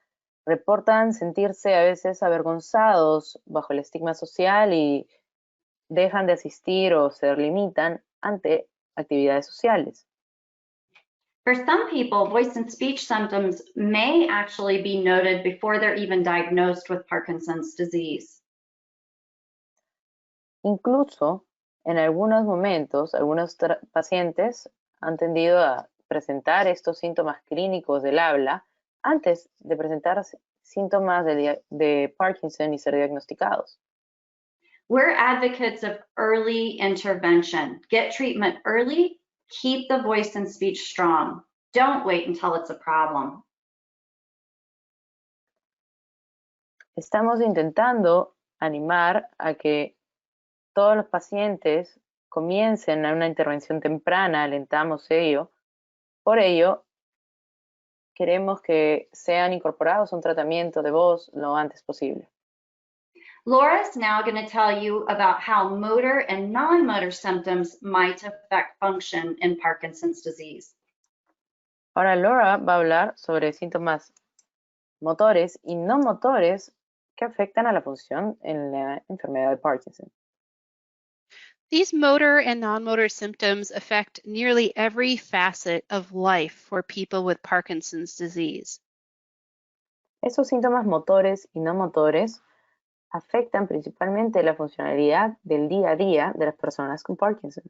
Speaker 2: reportan sentirse a veces avergonzados bajo el estigma social y dejan de asistir o se limitan ante actividades sociales.
Speaker 1: For some people, voice and speech symptoms may actually be noted before they're even diagnosed with Parkinson's disease.
Speaker 2: Incluso en algunos momentos, algunos pacientes han tendido a presentar estos síntomas clínicos del habla antes de presentar síntomas de Parkinson y ser diagnosticados.
Speaker 1: We're advocates of early intervention. Get treatment early, keep the voice and speech strong. Don't wait until it's a problem.
Speaker 2: Estamos intentando animar a que todos los pacientes comiencen a una intervención temprana, alentamos ello. Por ello, queremos que sean incorporados a un tratamiento de voz lo antes posible.
Speaker 1: Laura is now going to tell you about how motor and non-motor symptoms might affect function in Parkinson's disease.
Speaker 2: Ahora Laura va a hablar sobre síntomas motores y no motores que afectan a la función en la enfermedad de Parkinson.
Speaker 4: These motor and non-motor symptoms affect nearly every facet of life for people with Parkinson's disease.
Speaker 2: Esos síntomas motores y no motores afectan principalmente la funcionalidad del día a día de las personas con Parkinson.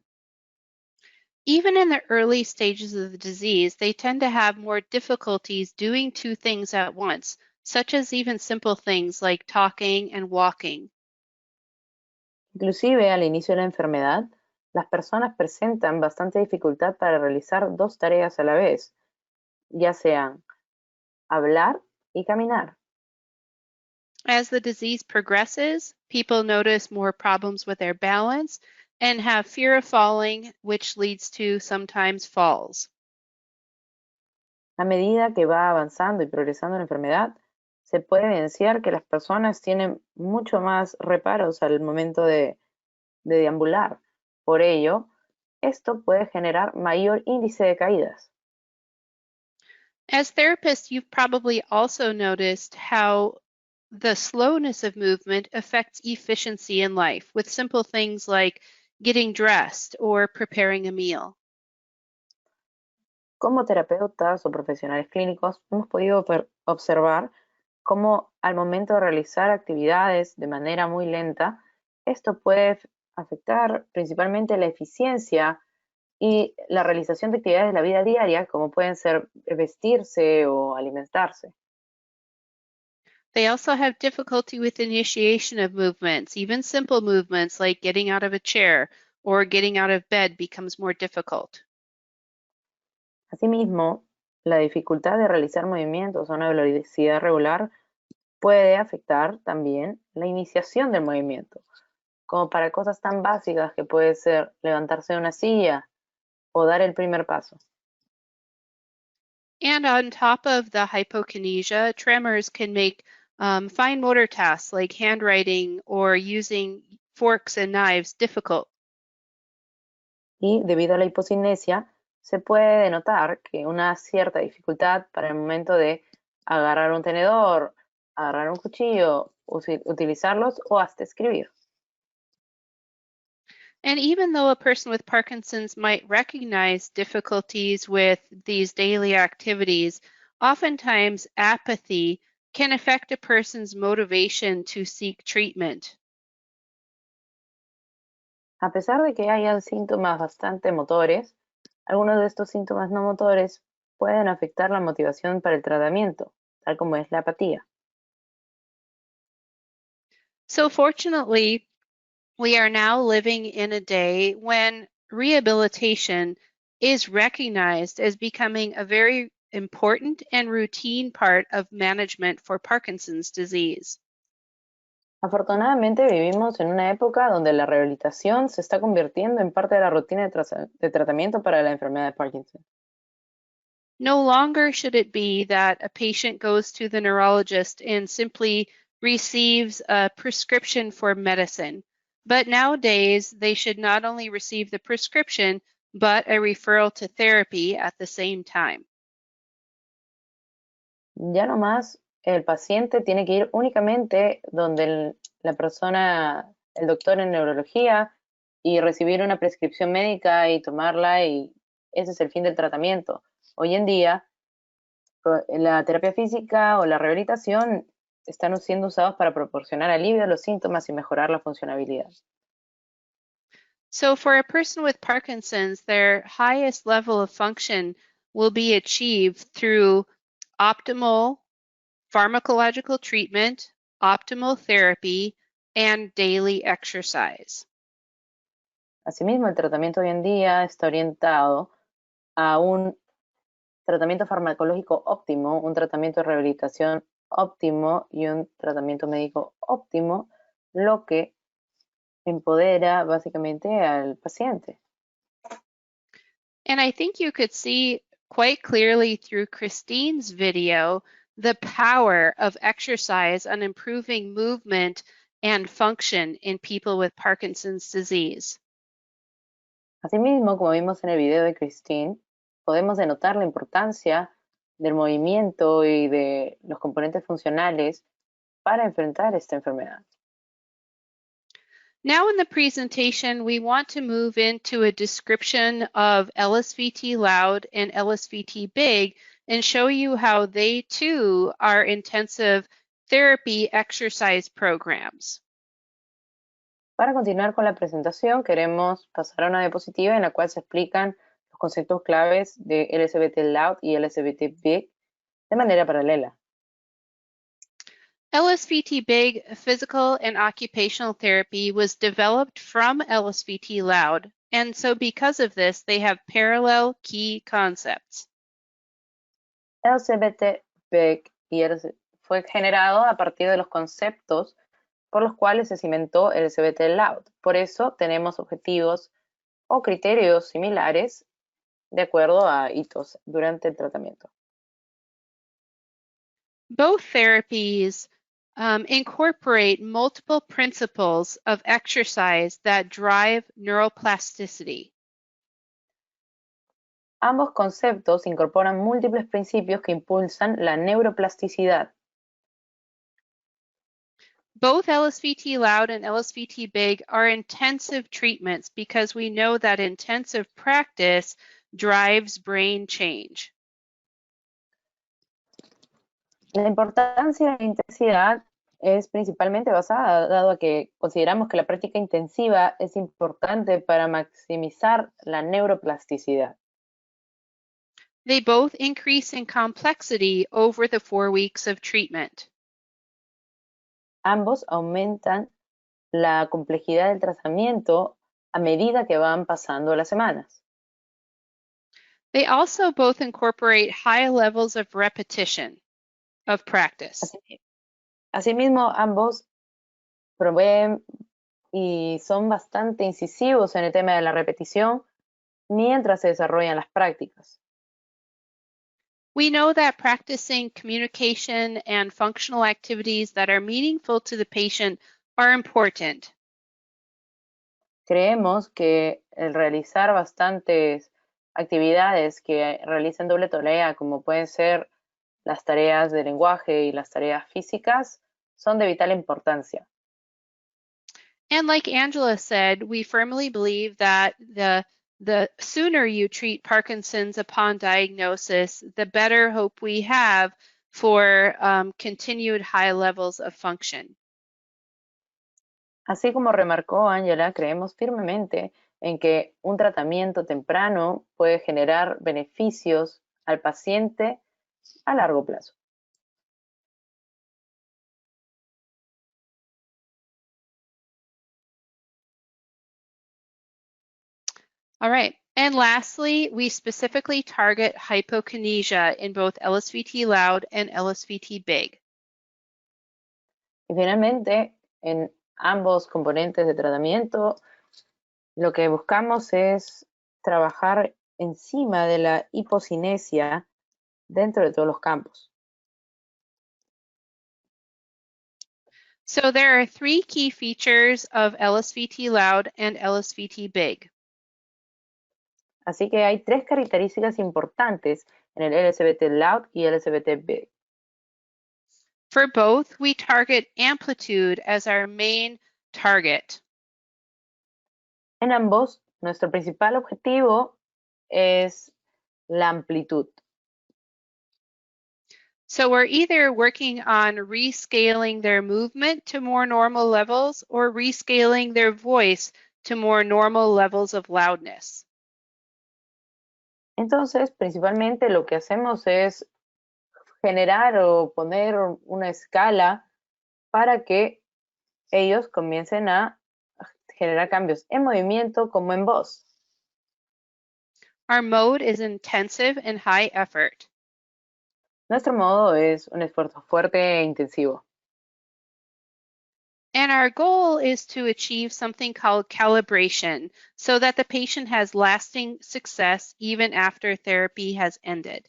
Speaker 4: Even in the early stages of the disease, they tend to have more difficulties doing two things at once, such as even simple things like talking and walking.
Speaker 2: Inclusive al inicio de la enfermedad, las personas presentan bastante dificultad para realizar dos tareas a la vez, ya sean hablar y caminar.
Speaker 4: As the disease progresses, people notice more problems with their balance and have fear of falling, which leads to sometimes falls.
Speaker 2: A medida que va avanzando y progresando la enfermedad, se puede evidenciar que las personas tienen mucho más reparos al momento de deambular. Por ello, esto puede generar mayor índice de caídas.
Speaker 4: As therapists, you've probably also noticed how the slowness of movement affects efficiency in life with simple things like getting dressed or preparing a meal.
Speaker 2: Como terapeutas o profesionales clínicos, hemos podido observar cómo al momento de realizar actividades de manera muy lenta, esto puede afectar principalmente la eficiencia y la realización de actividades de la vida diaria, como pueden ser vestirse o alimentarse.
Speaker 4: They also have difficulty with initiation of movements. Even simple movements like getting out of a chair or getting out of bed becomes more difficult.
Speaker 2: Asimismo, la dificultad de realizar movimientos a una velocidad regular puede afectar también la iniciación del movimiento, como para cosas tan básicas que puede ser levantarse de una silla o dar el primer paso.
Speaker 4: And on top of the hypokinesia, tremors can make fine motor tasks like handwriting or using forks and knives difficult.
Speaker 2: Y debido a la hipocinesia, se puede denotar que una cierta dificultad para el momento de agarrar un tenedor, agarrar un cuchillo, utilizarlos o hasta escribir.
Speaker 4: And even though a person with Parkinson's might recognize difficulties with these daily activities, oftentimes apathy can affect a person's motivation to seek treatment.
Speaker 2: A pesar de que hayan síntomas bastante motores, algunos de estos síntomas no motores pueden afectar la motivación para el tratamiento, tal como es la apatía.
Speaker 4: So fortunately, we are now living in a day when rehabilitation is recognized as becoming a very important and routine part of management for Parkinson's disease.
Speaker 2: Afortunadamente vivimos en una época donde la rehabilitación se está convirtiendo en parte de la rutina de tratamiento para la enfermedad de Parkinson.
Speaker 4: No longer should it be that a patient goes to the neurologist and simply receives a prescription for medicine, but nowadays they should not only receive the prescription, but a referral to therapy at the same time.
Speaker 2: Ya no más el paciente tiene que ir únicamente donde la persona, el doctor en neurología, y recibir una prescripción médica y tomarla, y ese es el fin del tratamiento. Hoy en día, la terapia física o la rehabilitación están siendo usados para proporcionar alivio a los síntomas y mejorar la funcionabilidad.
Speaker 4: So for a person with Parkinson's, their highest level of function will be achieved through optimal pharmacological treatment, optimal therapy, and daily exercise.
Speaker 2: Asimismo, el tratamiento hoy en día está orientado a un tratamiento farmacológico óptimo, un tratamiento de rehabilitación óptimo y un tratamiento médico óptimo, lo que empodera básicamente al paciente.
Speaker 4: And I think you could see quite clearly through Christine's video the power of exercise on improving movement and function in people with Parkinson's disease.
Speaker 2: Asimismo, como vimos en el video de Christine, podemos denotar la importancia del movimiento y de los componentes funcionales para enfrentar esta enfermedad.
Speaker 4: Now in the presentation, we want to move into a description of LSVT loud and LSVT big and show you how they too are intensive therapy exercise programs.
Speaker 2: Para continuar con la presentación, queremos pasar a una diapositiva en la cual se explican los conceptos claves de LSVT loud y LSVT big de manera paralela.
Speaker 4: LSVT Big Physical and Occupational Therapy was developed from LSVT Loud, and so because of this, they have parallel key concepts.
Speaker 2: LSVT Big fue generado a partir de los conceptos por los cuales se cimentó el LSVT Loud. Por eso tenemos objetivos o criterios similares de acuerdo a hitos durante el tratamiento.
Speaker 4: Both therapies incorporate multiple principles of exercise that drive neuroplasticity.
Speaker 2: Ambos conceptos incorporan múltiples principios que impulsan la neuroplasticidad.
Speaker 4: Both LSVT Loud and LSVT Big are intensive treatments because we know that intensive practice drives brain change.
Speaker 2: La importancia de la intensidad es principalmente basada, dado a que consideramos que la práctica intensiva es importante para maximizar la neuroplasticidad.
Speaker 4: They both increase in complexity over the 4 weeks of treatment.
Speaker 2: Ambos aumentan la complejidad del tratamiento a medida que van pasando las semanas.
Speaker 4: They also both incorporate high levels of repetition of practice.
Speaker 2: Asimismo, ambos proveen y son bastante incisivos en el tema de la repetición mientras se desarrollan las prácticas.
Speaker 4: We know that practicing communication and functional activities that are meaningful to the patient are important.
Speaker 2: Creemos que el realizar bastantes actividades que realicen doble tarea, como pueden ser las tareas de lenguaje y las tareas físicas, son de vital importancia.
Speaker 4: And like Angela said, we firmly believe that the sooner you treat Parkinson's upon diagnosis, the better hope we have for continued high levels of function.
Speaker 2: Así como remarcó Angela, creemos firmemente en que un tratamiento temprano puede generar beneficios al paciente a largo plazo.
Speaker 4: All right. And lastly, we specifically target hypokinesia in both LSVT Loud and LSVT Big.
Speaker 2: Y finalmente, en ambos componentes de tratamiento, lo que buscamos es trabajar encima de la hipocinesia dentro de todos los campos.
Speaker 4: So there are 3 key features of LSVT Loud and LSVT Big.
Speaker 2: Así que hay 3 características importantes en el LSVT Loud y LSVT Big.
Speaker 4: For both, we target amplitude as our main target.
Speaker 2: En ambos, nuestro principal objetivo es la amplitud.
Speaker 4: So we're either working on rescaling their movement to more normal levels or rescaling their voice to more normal levels of loudness.
Speaker 2: Entonces, principalmente lo que hacemos es generar o poner una escala para que ellos comiencen a generar cambios en movimiento como en voz.
Speaker 4: Our mode is intensive and high effort.
Speaker 2: Nuestro modo es un esfuerzo fuerte e intensivo.
Speaker 4: And our goal is to achieve something called calibration so that the patient has lasting success even after therapy has ended.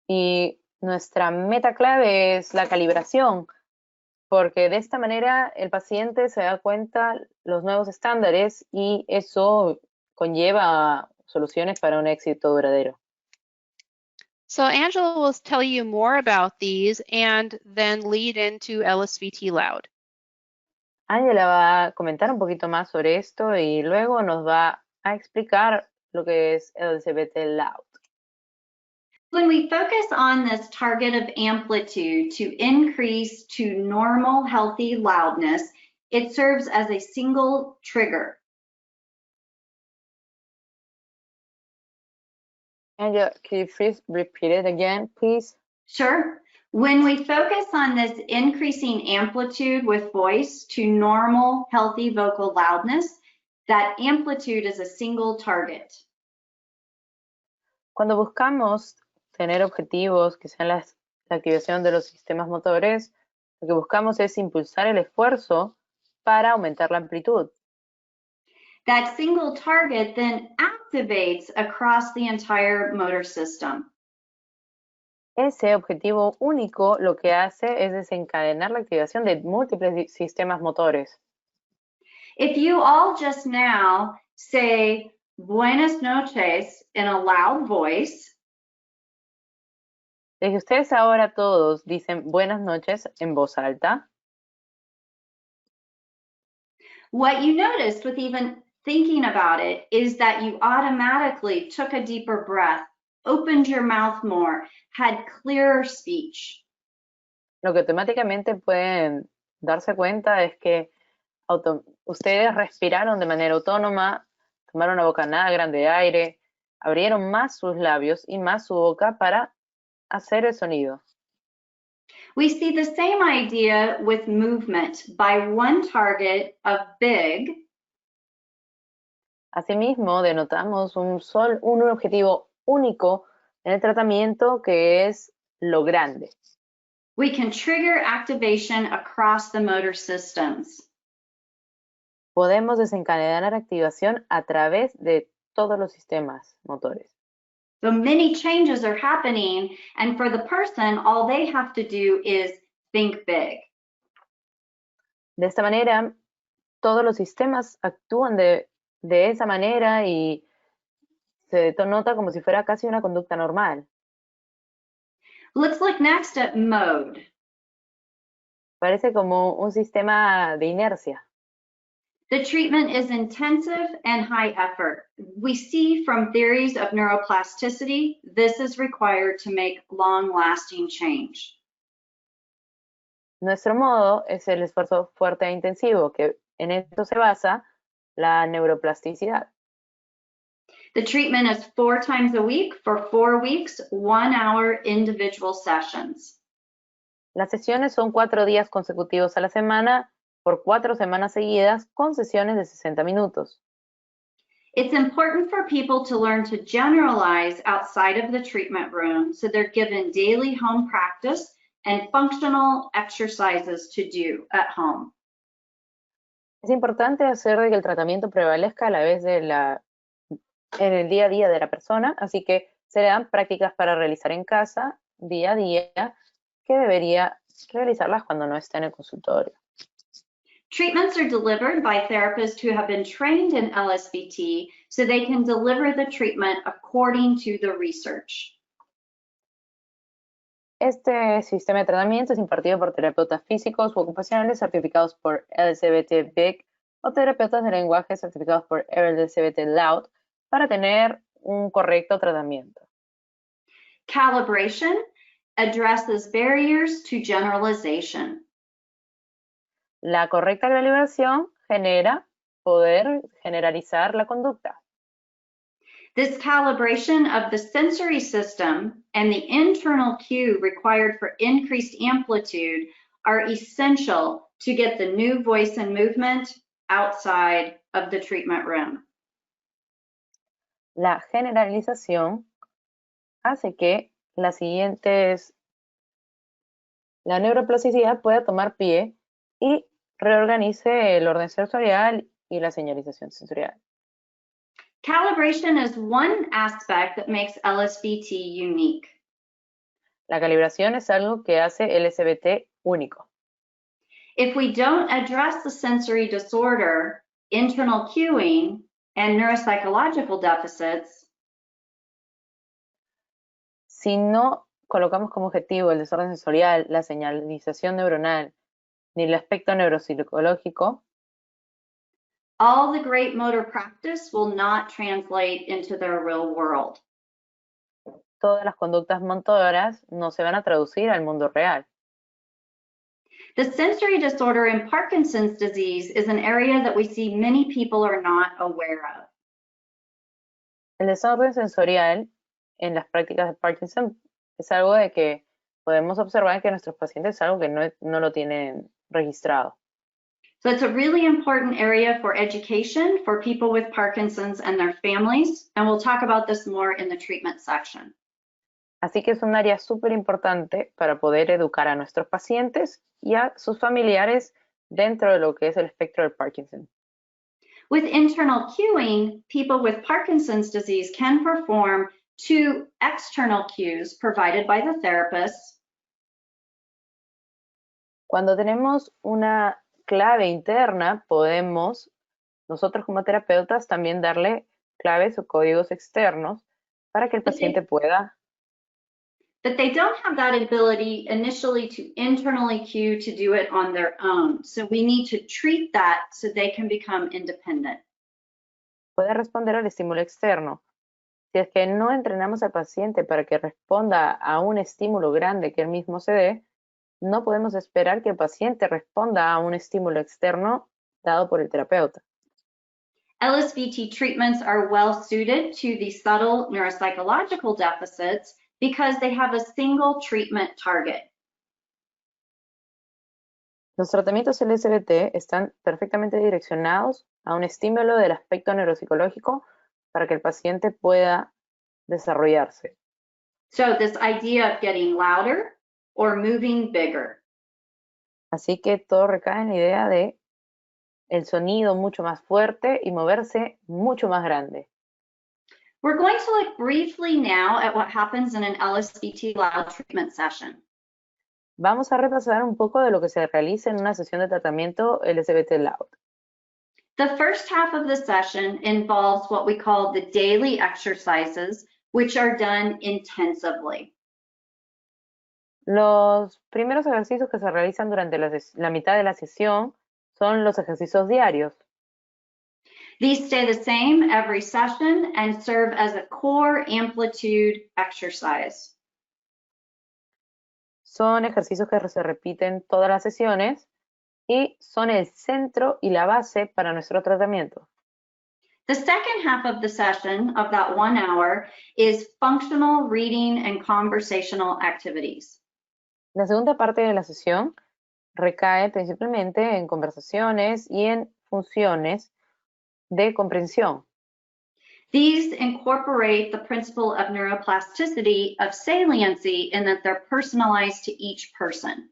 Speaker 2: Y nuestra meta clave es la calibración, porque de esta manera el paciente se da cuenta los nuevos estándares y eso conlleva soluciones para un éxito duradero.
Speaker 4: So Angela will tell you more about these and then lead into LSVT Loud.
Speaker 2: Angela va a comentar un poquito más sobre esto y luego nos va a explicar lo que es LSVT Loud.
Speaker 1: When we focus on this target of amplitude to increase to normal healthy loudness, it serves as a single trigger.
Speaker 2: Angela, can you please repeat it again, please?
Speaker 1: Sure. When we focus on this increasing amplitude with voice to normal, healthy vocal loudness, that amplitude is a single target.
Speaker 2: Cuando buscamos tener objetivos que sean la activación de los sistemas motores, lo que buscamos es impulsar el esfuerzo para aumentar la amplitud.
Speaker 1: That single target then activates across the entire motor system.
Speaker 2: Ese objetivo único lo que hace es desencadenar la activación de múltiples sistemas motores.
Speaker 1: If you all just now say buenas noches in a loud voice,
Speaker 2: Si ustedes ahora todos dicen buenas noches en voz alta,
Speaker 1: what you noticed with even thinking about it is that you automatically took a deeper breath, opened your mouth more, had clearer speech.
Speaker 2: lo que automáticamente pueden darse cuenta es que ustedes respiraron de manera autónoma, tomaron una bocanada grande de aire, abrieron más sus labios y más su boca para hacer el sonido.
Speaker 1: We see the same idea with movement by one target of big.
Speaker 2: Asimismo, denotamos un objetivo único en el tratamiento que es lo grande.
Speaker 1: We can trigger activation across the motor systems.
Speaker 2: Podemos desencadenar activación a través de todos los sistemas motores.
Speaker 1: So many changes are happening, and for the person, all they have to do is think big.
Speaker 2: De esta manera, todos los sistemas actúan de esa manera y se denota como si fuera casi una conducta normal.
Speaker 1: Let's look next at mode.
Speaker 2: Parece como un sistema de inercia.
Speaker 1: The treatment is intensive and high effort. We see from theories of neuroplasticity, this is required to make long-lasting change.
Speaker 2: Nuestro modo es el esfuerzo fuerte e intensivo, que en esto se basa la neuroplasticidad.
Speaker 1: The treatment is 4 times a week for 4 weeks, 1 hour individual sessions.
Speaker 2: Las sesiones son 4 días consecutivos a la semana, por 4 semanas seguidas, con sesiones de 60 minutos.
Speaker 1: It's important for people to learn to generalize outside of the treatment room, so they're given daily home practice and functional exercises to do at home.
Speaker 2: Es importante hacer de que el tratamiento prevalezca a la vez en el día a día de la persona, así que se le dan prácticas para realizar en casa, día a día, que debería realizarlas cuando no está en el consultorio.
Speaker 1: Treatments are delivered by therapists who have been trained in LSVT, so they can deliver the treatment according to the research.
Speaker 2: Este sistema de tratamiento es impartido por terapeutas físicos u ocupacionales certificados por LSVT Big o terapeutas de lenguaje certificados por LSVT Loud para tener un correcto tratamiento.
Speaker 1: Calibration addresses barriers to generalization.
Speaker 2: La correcta calibración genera poder generalizar la conducta.
Speaker 1: This calibration of the sensory system and the internal cue required for increased amplitude are essential to get the new voice and movement outside of the treatment room.
Speaker 2: La generalización hace que la neuroplasticidad pueda tomar pie y reorganice el orden sensorial y la señalización sensorial.
Speaker 1: Calibration is one aspect that makes LSVT unique.
Speaker 2: La calibración es algo que hace LSVT único.
Speaker 1: If we don't address the sensory disorder, internal cueing, and neuropsychological deficits,
Speaker 2: si no colocamos como objetivo el desorden sensorial, la señalización neuronal, ni el aspecto neuropsicológico,
Speaker 1: all the great motor practice will not translate into their real world.
Speaker 2: todas las conductas motoras no se van a traducir al mundo real.
Speaker 1: The sensory disorder in Parkinson's disease is an area that we see many people are not aware of.
Speaker 2: El desorden sensorial en las prácticas de Parkinson es algo de que podemos observar que nuestros pacientes es algo que no lo tienen registrado.
Speaker 1: So it's a really important area for education for people with Parkinson's and their families, and we'll talk about this more in the treatment section.
Speaker 2: Así que es un área súper importante para poder educar a nuestros pacientes y a sus familiares dentro de lo que es el espectro del Parkinson.
Speaker 1: With internal cueing, people with Parkinson's disease can perform 2 external cues provided by the therapist.
Speaker 2: Cuando tenemos una clave interna, podemos nosotros como terapeutas también darle claves o códigos externos para que el paciente pueda.
Speaker 1: But they don't have that ability initially to internally cue to do it on their own. So we need to treat that so they can become independent.
Speaker 2: Puede responder al estímulo externo. Si es que no entrenamos al paciente para que responda a un estímulo grande que él mismo se dé, no podemos esperar que el paciente responda a un estímulo externo dado por el terapeuta.
Speaker 1: LSVT treatments are well suited to the subtle neuropsychological deficits because they have a single treatment target.
Speaker 2: Los tratamientos LSVT están perfectamente direccionados a un estímulo del aspecto neuropsicológico para que el paciente pueda desarrollarse.
Speaker 1: So this idea of getting louder or moving bigger.
Speaker 2: Así que todo recae en la idea de el sonido mucho más fuerte y moverse mucho más grande.
Speaker 1: We're going to look briefly now at what happens in an LSVT loud treatment session.
Speaker 2: Vamos a repasar un poco de lo que se realiza en una sesión de tratamiento LSVT Loud.
Speaker 1: The first half of the session involves what we call the daily exercises, which are done intensively.
Speaker 2: Los primeros ejercicios que se realizan durante la mitad de la sesión son los ejercicios diarios.
Speaker 1: These stay the same every session and serve as a core amplitude exercise.
Speaker 2: Son ejercicios que se repiten todas las sesiones y son el centro y la base para nuestro tratamiento.
Speaker 1: The second half of the session, of that 1 hour, is functional reading and conversational activities.
Speaker 2: La segunda parte de la sesión recae principalmente en conversaciones y en funciones de comprensión.
Speaker 1: These incorporate the principle of neuroplasticity of saliency in that they're personalized to each person.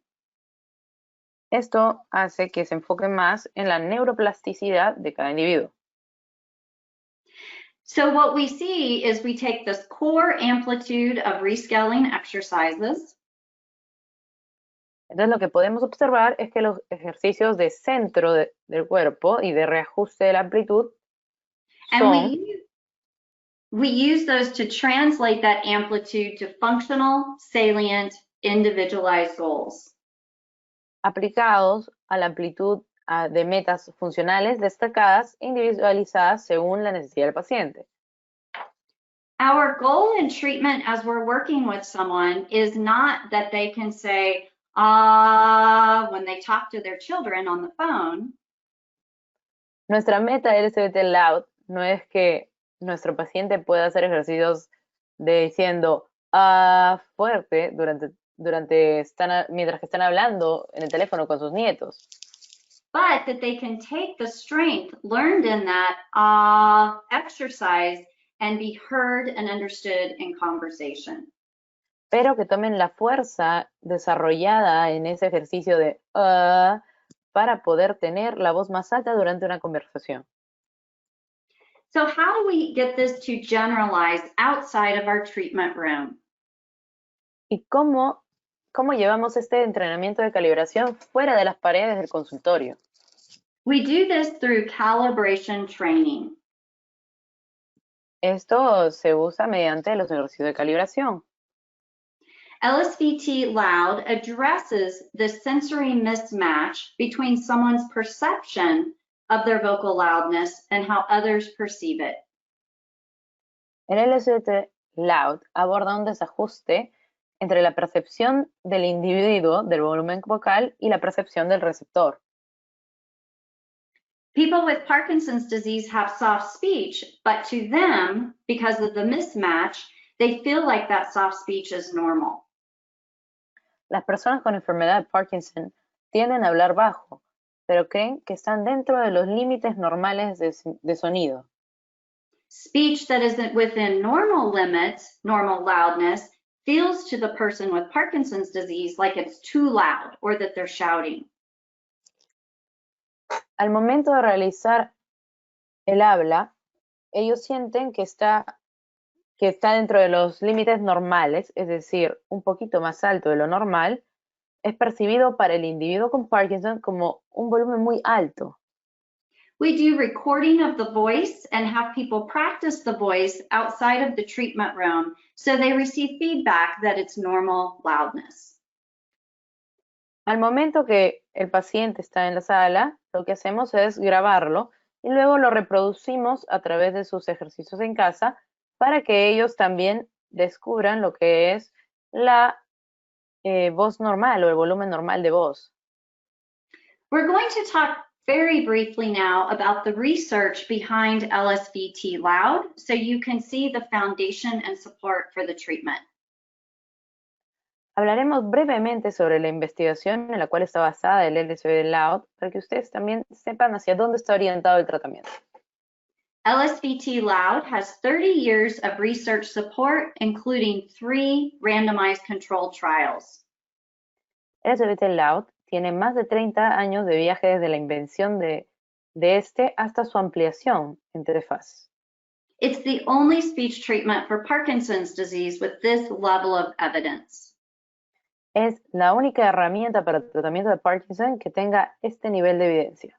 Speaker 2: Esto hace que se enfoque más en la neuroplasticidad de cada individuo.
Speaker 1: So what we see is we take this core amplitude of rescaling exercises.
Speaker 2: Entonces lo que podemos observar es que los ejercicios de centro del cuerpo y de reajuste de la amplitud son,
Speaker 1: we use those to translate that amplitude to functional, salient, individualized goals.
Speaker 2: Aplicados a la amplitud de metas funcionales destacadas e individualizadas según la necesidad del paciente.
Speaker 1: Our goal in treatment as we're working with someone is not that they can say, when they talk to their children on the phone.
Speaker 2: Nuestra meta LSVT Loud no es que nuestro paciente pueda hacer ejercicios diciendo fuerte mientras que están hablando en el teléfono con sus nietos.
Speaker 1: But that they can take the strength learned in that exercise and be heard and understood in conversation.
Speaker 2: Pero que tomen la fuerza desarrollada en ese ejercicio de para poder tener la voz más alta durante una conversación.
Speaker 1: So how do we get this to generalize outside of our treatment room?
Speaker 2: ¿Y cómo llevamos este entrenamiento de calibración fuera de las paredes del consultorio?
Speaker 1: We do this through calibration training.
Speaker 2: Esto se usa mediante los ejercicios de calibración.
Speaker 1: LSVT Loud addresses the sensory mismatch between someone's perception of their vocal loudness and how others perceive it.
Speaker 2: El LSVT Loud aborda un desajuste entre la percepción del individuo del volumen vocal y la percepción del receptor.
Speaker 1: People with Parkinson's disease have soft speech, but to them, because of the mismatch, they feel like that soft speech is normal.
Speaker 2: Las personas con enfermedad de Parkinson tienden a hablar bajo, pero creen que están dentro de los límites normales de sonido.
Speaker 1: Speech that isn't within normal limits, normal loudness, feels to the person with Parkinson's disease like it's too loud or that they're shouting.
Speaker 2: Al momento de realizar el habla, ellos sienten que está dentro de los límites normales, es decir, un poquito más alto de lo normal. Es percibido para el individuo con Parkinson como un volumen muy alto.
Speaker 1: We do recording of the voice and have people practice the voice outside of the treatment room so they receive feedback that it's normal loudness.
Speaker 2: Al momento que el paciente está en la sala, lo que hacemos es grabarlo y luego lo reproducimos a través de sus ejercicios en casa para que ellos también descubran lo que es la voz normal o el volumen normal de voz.
Speaker 1: We're going to talk very briefly now about the research behind LSVT Loud so you can see the foundation and support for the treatment.
Speaker 2: Hablaremos brevemente sobre la investigación en la cual está basada el LSVT Loud para que ustedes también sepan hacia dónde está orientado el tratamiento.
Speaker 1: LSVT Loud has 30 years of research support, including 3 randomized controlled trials.
Speaker 2: LSVT Loud tiene más de 30 años de viaje desde la invención de este hasta su ampliación en 3 fases.
Speaker 1: It's the only speech treatment for Parkinson's disease with this level of evidence.
Speaker 2: Es la única herramienta para el tratamiento de Parkinson que tenga este nivel de evidencia.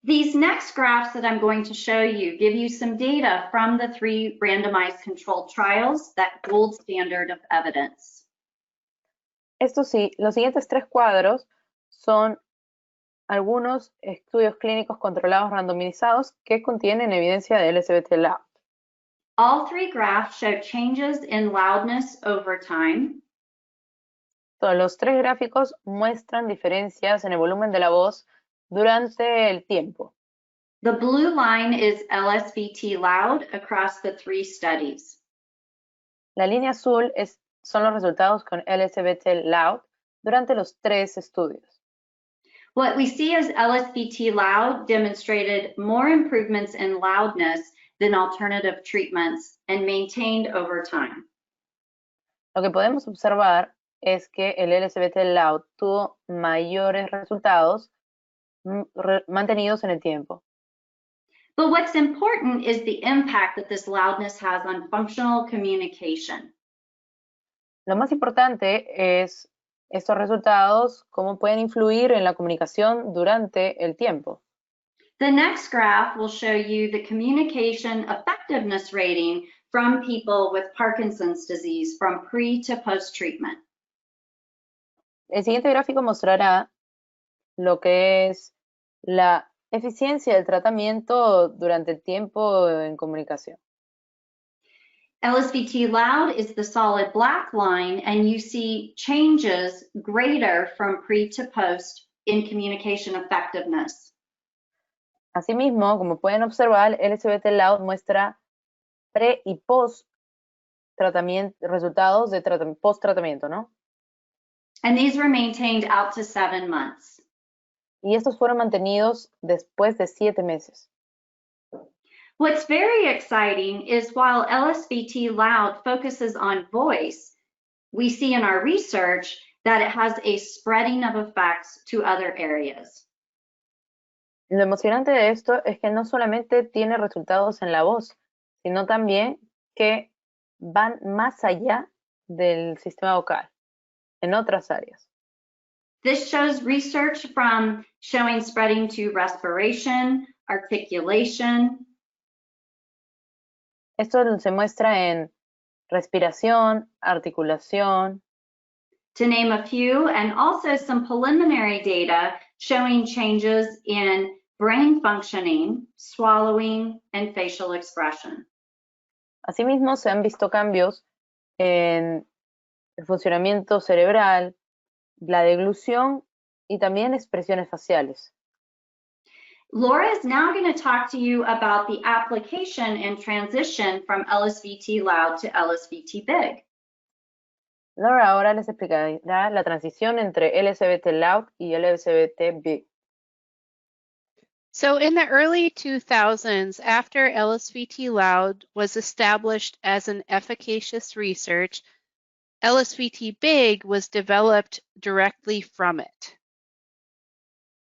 Speaker 1: These next graphs that I'm going to show you give you some data from the 3 randomized controlled trials, that gold standard of evidence.
Speaker 2: Esto sí, los siguientes 3 cuadros son algunos estudios clínicos controlados randomizados que contienen evidencia de LSVT Loud.
Speaker 1: All 3 graphs show changes in loudness over time.
Speaker 2: Todos los 3 gráficos muestran diferencias en el volumen de la voz durante el tiempo.
Speaker 1: The blue line is LSVT Loud across the 3 studies.
Speaker 2: La línea azul son los resultados con LSVT Loud durante los 3 estudios.
Speaker 1: What we see is LSVT Loud demonstrated more improvements in loudness than alternative treatments and maintained over time.
Speaker 2: Lo que podemos observar es que el LSVT Loud tuvo mayores resultados mantenidos en el tiempo.
Speaker 1: But what's important is the impact that this loudness has on functional communication.
Speaker 2: Lo más importante es estos resultados, cómo pueden influir en la comunicación durante el tiempo.
Speaker 1: The next graph will show you the communication effectiveness rating from people with Parkinson's disease from pre to post treatment.
Speaker 2: El siguiente gráfico mostrará lo que es la eficiencia del tratamiento durante el tiempo en comunicación.
Speaker 1: LSVT Loud is the solid black line, and you see changes greater from pre to post in communication effectiveness.
Speaker 2: Asimismo, como pueden observar, LSVT Loud muestra pre y post tratamiento, resultados de post tratamiento, ¿no?
Speaker 1: And these were maintained out to 7 months.
Speaker 2: Y estos fueron mantenidos después de 7 meses.
Speaker 1: What's very exciting is while LSVT Loud focuses on voice, we see in our research that it has a spreading of effects to other areas.
Speaker 2: Lo emocionante de esto es que no solamente tiene resultados en la voz, sino también que van más allá del sistema vocal, en otras áreas.
Speaker 1: This shows research from showing spreading to respiration, articulation.
Speaker 2: Esto se muestra en respiración, articulación,
Speaker 1: to name a few, and also some preliminary data showing changes in brain functioning, swallowing, and facial expression.
Speaker 2: Asimismo, se han visto cambios en el funcionamiento cerebral, la deglución y también expresiones faciales.
Speaker 1: Laura is now going to talk to you about the application and transition from LSVT Loud to LSVT Big.
Speaker 2: Laura ahora les explicará la transición entre LSVT Loud y LSVT Big.
Speaker 4: So in the early 2000s, after LSVT Loud was established as an efficacious research, LSVT Big was developed directly from it.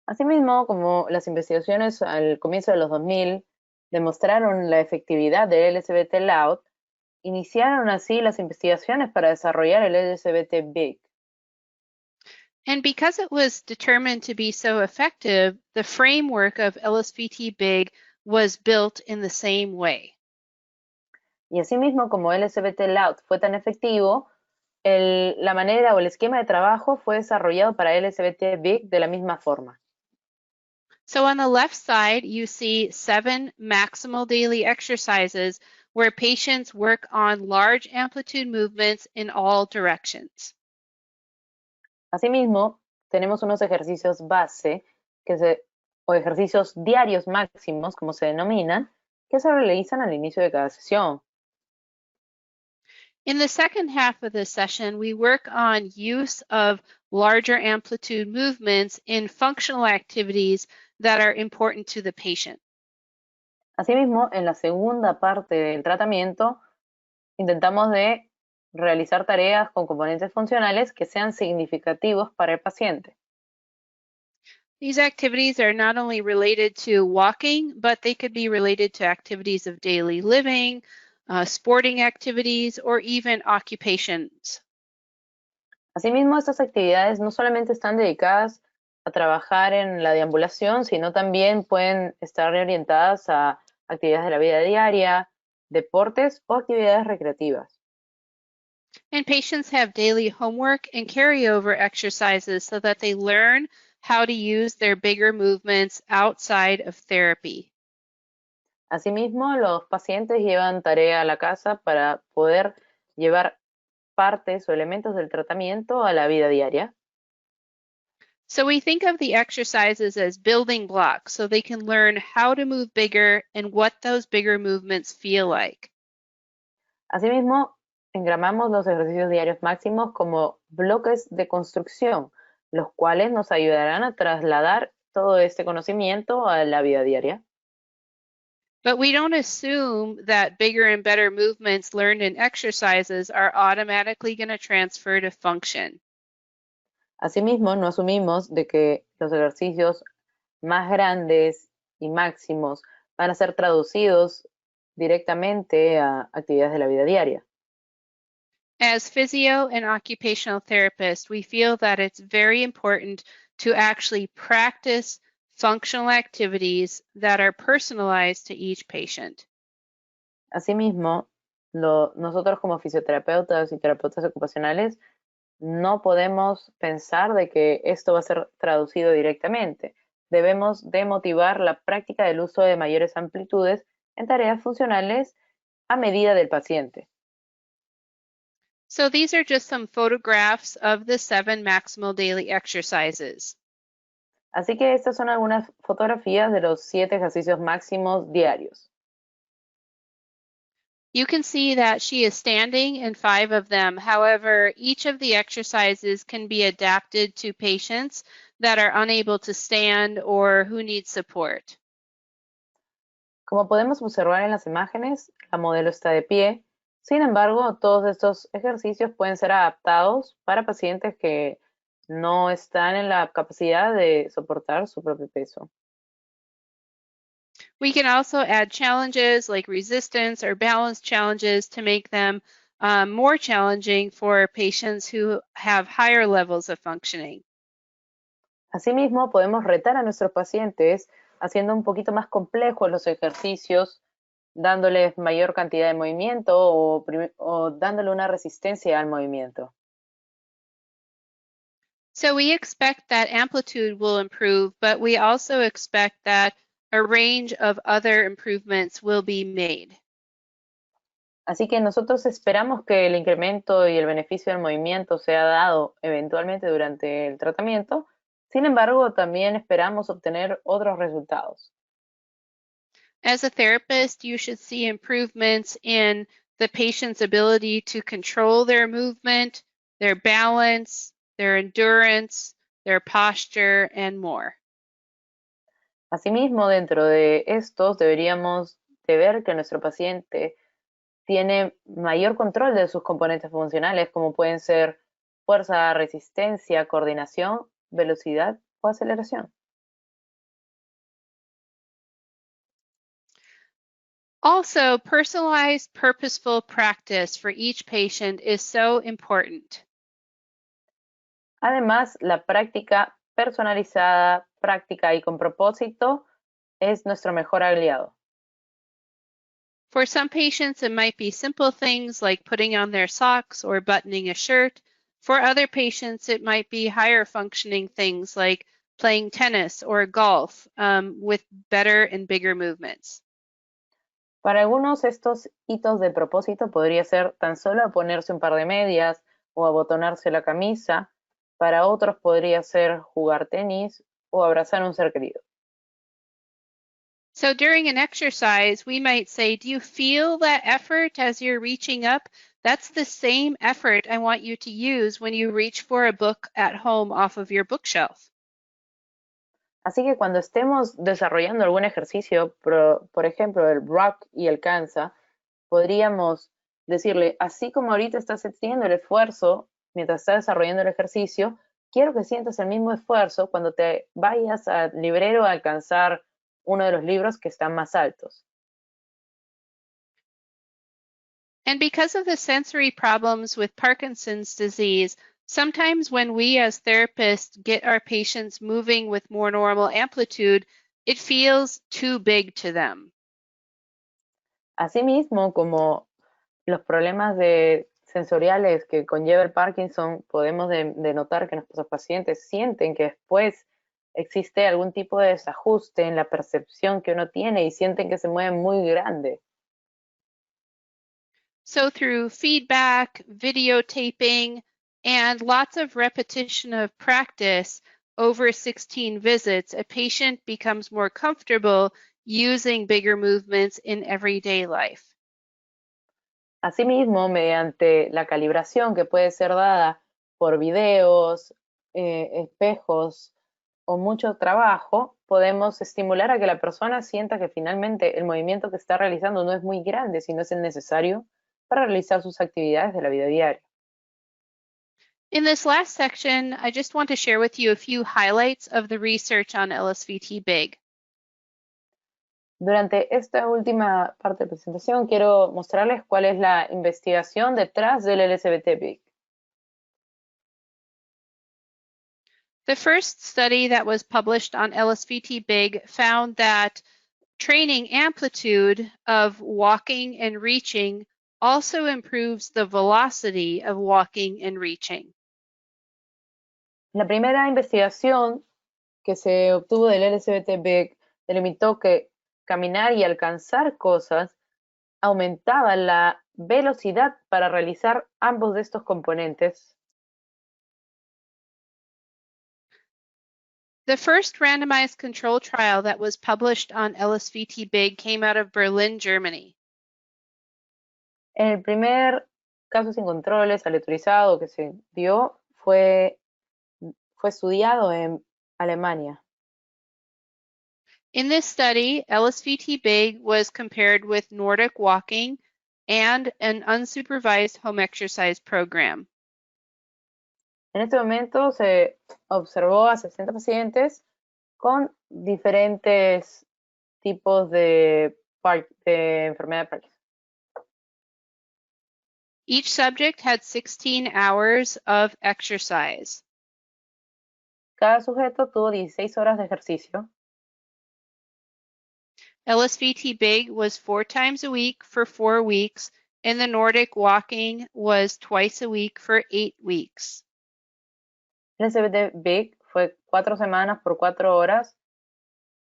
Speaker 2: Asimismo, como las investigaciones al comienzo de los 2000 demostraron la efectividad de LSVT Loud, iniciaron así las investigaciones para desarrollar el LSVT Big.
Speaker 4: And because it was determined to be so effective, the framework of LSVT Big was built in the same way.
Speaker 2: Y asimismo, como LSVT Loud fue tan efectivo, la manera o el esquema de trabajo fue desarrollado para LSVT Big de la misma forma.
Speaker 4: So on the left side, you see 7 maximal daily exercises where patients work on large amplitude movements in all directions.
Speaker 2: Asimismo, tenemos unos ejercicios base, o ejercicios diarios máximos, como se denominan, que se realizan al inicio de cada sesión.
Speaker 4: In the second half of the session, we work on use of larger amplitude movements in functional activities that are important to the patient.
Speaker 2: Asimismo, en la segunda parte del tratamiento, intentamos de realizar tareas con componentes funcionales que sean significativos para el paciente.
Speaker 4: These activities are not only related to walking, but they could be related to activities of daily living, sporting activities, or even occupations.
Speaker 2: Asimismo, estas actividades no solamente están dedicadas a trabajar en la deambulación, sino también pueden estar orientadas a actividades de la vida diaria, deportes o actividades recreativas.
Speaker 4: And patients have daily homework and carryover exercises so that they learn how to use their bigger movements outside of therapy.
Speaker 2: Asimismo, los pacientes llevan tarea a la casa para poder llevar partes o elementos del tratamiento a la vida diaria.
Speaker 4: So we think of the exercises as building blocks so they can learn how to move bigger and what those bigger movements feel like.
Speaker 2: Asimismo, engramamos los ejercicios diarios máximos como bloques de construcción, los cuales nos ayudarán a trasladar todo este conocimiento a la vida diaria.
Speaker 4: But we don't assume that bigger and better movements learned in exercises are automatically going to transfer to function.
Speaker 2: Asimismo, no asumimos de que los ejercicios más grandes y máximos van a ser traducidos directamente a actividades de la vida diaria.
Speaker 4: As physio and occupational therapists, we feel that it's very important to actually practice functional activities that are personalized to each patient.
Speaker 2: Asimismo, nosotros como fisioterapeutas y terapeutas ocupacionales no podemos pensar de que esto va a ser traducido directamente. Debemos de motivar la práctica del uso de mayores amplitudes en tareas funcionales a medida del paciente.
Speaker 4: So these are just some photographs of the 7 maximal daily exercises.
Speaker 2: Así que estas son algunas fotografías de los 7 ejercicios máximos diarios.
Speaker 4: You can see that she is standing in 5 of them. However, each of the exercises can be adapted to patients that are unable to stand or who need support.
Speaker 2: Como podemos observar en las imágenes, la modelo está de pie. Sin embargo, todos estos ejercicios pueden ser adaptados para pacientes que no están en la capacidad de soportar su propio peso.
Speaker 4: We can also add challenges like resistance or balance challenges to make them more challenging for patients who have higher levels of functioning.
Speaker 2: Asimismo, podemos retar a nuestros pacientes haciendo un poquito más complejos los ejercicios, dándoles mayor cantidad de movimiento o dándole una resistencia al movimiento.
Speaker 4: So we expect that amplitude will improve, but we also expect that a range of other improvements will be made.
Speaker 2: Así que nosotros esperamos que el incremento y el beneficio del movimiento sea dado eventualmente durante el tratamiento. Sin embargo, también esperamos obtener otros resultados.
Speaker 4: As a therapist, you should see improvements in the patient's ability to control their movement, their balance, their endurance, their posture, and more.
Speaker 2: Asimismo, dentro de estos deberíamos de ver que nuestro paciente tiene mayor control de sus componentes funcionales, como pueden ser fuerza, resistencia, coordinación, velocidad o aceleración.
Speaker 4: Also, personalized, purposeful practice for each patient is so important.
Speaker 2: Además, la práctica personalizada, práctica y con propósito es nuestro mejor aliado.
Speaker 4: For some patients, it might be simple things like putting on their socks or buttoning a shirt. For other patients, it might be higher functioning things like playing tennis or golf with better and bigger movements.
Speaker 2: Para algunos, estos hitos de propósito podría ser tan solo ponerse un par de medias o abotonarse la camisa. Para otros podría ser jugar tenis o abrazar a un ser querido.
Speaker 4: So during an exercise, we might say, do you feel that effort as you're reaching up? That's the same effort I want you to use when you reach for a book at home off of your bookshelf.
Speaker 2: Así que cuando estemos desarrollando algún ejercicio, por ejemplo, el rock y el cansa, podríamos decirle, así como ahorita estás haciendo el esfuerzo mientras estás desarrollando el ejercicio, quiero que sientas el mismo esfuerzo cuando te vayas al librero a alcanzar uno de los libros que están más altos.
Speaker 4: And because of the sensory problems with Parkinson's disease, sometimes when we as therapists get our patients moving with more normal amplitude, it feels too big to them.
Speaker 2: Asimismo, como los problemas sensoriales que conlleva el Parkinson, podemos denotar que nuestros pacientes sienten que después existe algún tipo de desajuste en la percepción que uno tiene y sienten que se mueven muy grande.
Speaker 4: So through feedback, videotaping, and lots of repetition of practice over 16 visits, a patient becomes more comfortable using bigger movements in everyday life.
Speaker 2: Asimismo, mediante la calibración que puede ser dada por videos, espejos o mucho trabajo, podemos estimular a que la persona sienta que finalmente el movimiento que está realizando no es muy grande, sino es el necesario para realizar sus actividades de la vida diaria.
Speaker 4: In this last section, I just want to share with you a few highlights of the research on LSVT Big.
Speaker 2: Durante esta última parte de la presentación quiero mostrarles cuál es la investigación detrás del LSVT Big.
Speaker 4: The first study that was published on LSVT Big found that training amplitude of walking and reaching also improves the velocity of walking and reaching.
Speaker 2: La primera investigación que se obtuvo del LSVT Big delimitó que caminar y alcanzar cosas aumentaba la velocidad para realizar ambos de estos componentes.
Speaker 4: The first randomized control trial that was published on LSVT Big came out of Berlin, Germany.
Speaker 2: El primer caso sin controles aleatorizado que se dio fue estudiado en Alemania.
Speaker 4: In this study, LSVT Big was compared with Nordic walking and an unsupervised home exercise program.
Speaker 2: En este momento se observó a 60 pacientes con diferentes tipos de enfermedad de Parkinson.
Speaker 4: Each subject had 16 hours of exercise.
Speaker 2: Cada sujeto tuvo 16 horas de ejercicio.
Speaker 4: LSVT Big was 4 times a week for 4 weeks, and the Nordic walking was twice a week for 8 weeks.
Speaker 2: LSVT Big fue 4 semanas por 4 horas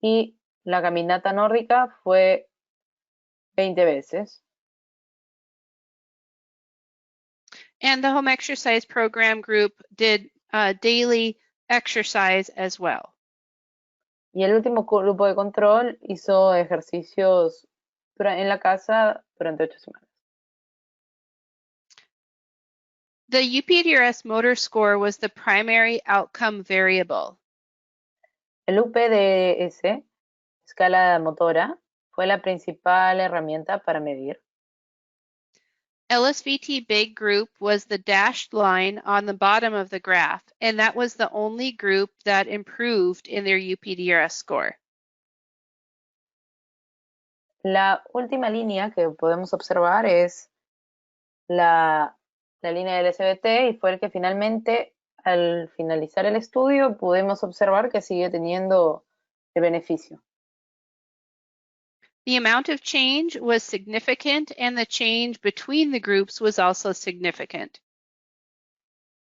Speaker 2: y la caminata nórdica fue 20 veces.
Speaker 4: And the home exercise program group did daily exercise as well.
Speaker 2: Y el último grupo de control hizo ejercicios en la casa durante 8 semanas.
Speaker 4: The UPDRS motor score was the primary outcome variable.
Speaker 2: El UPDS, escala motora, fue la principal herramienta para medir.
Speaker 4: LSVT big group was the dashed line on the bottom of the graph, and that was the only group that improved in their UPDRS score.
Speaker 2: La última línea que podemos observar es la línea del LSVT y fue el que finalmente, al finalizar el estudio, pudimos observar que sigue teniendo el beneficio.
Speaker 4: The amount of change was significant, and the change between the groups was also significant.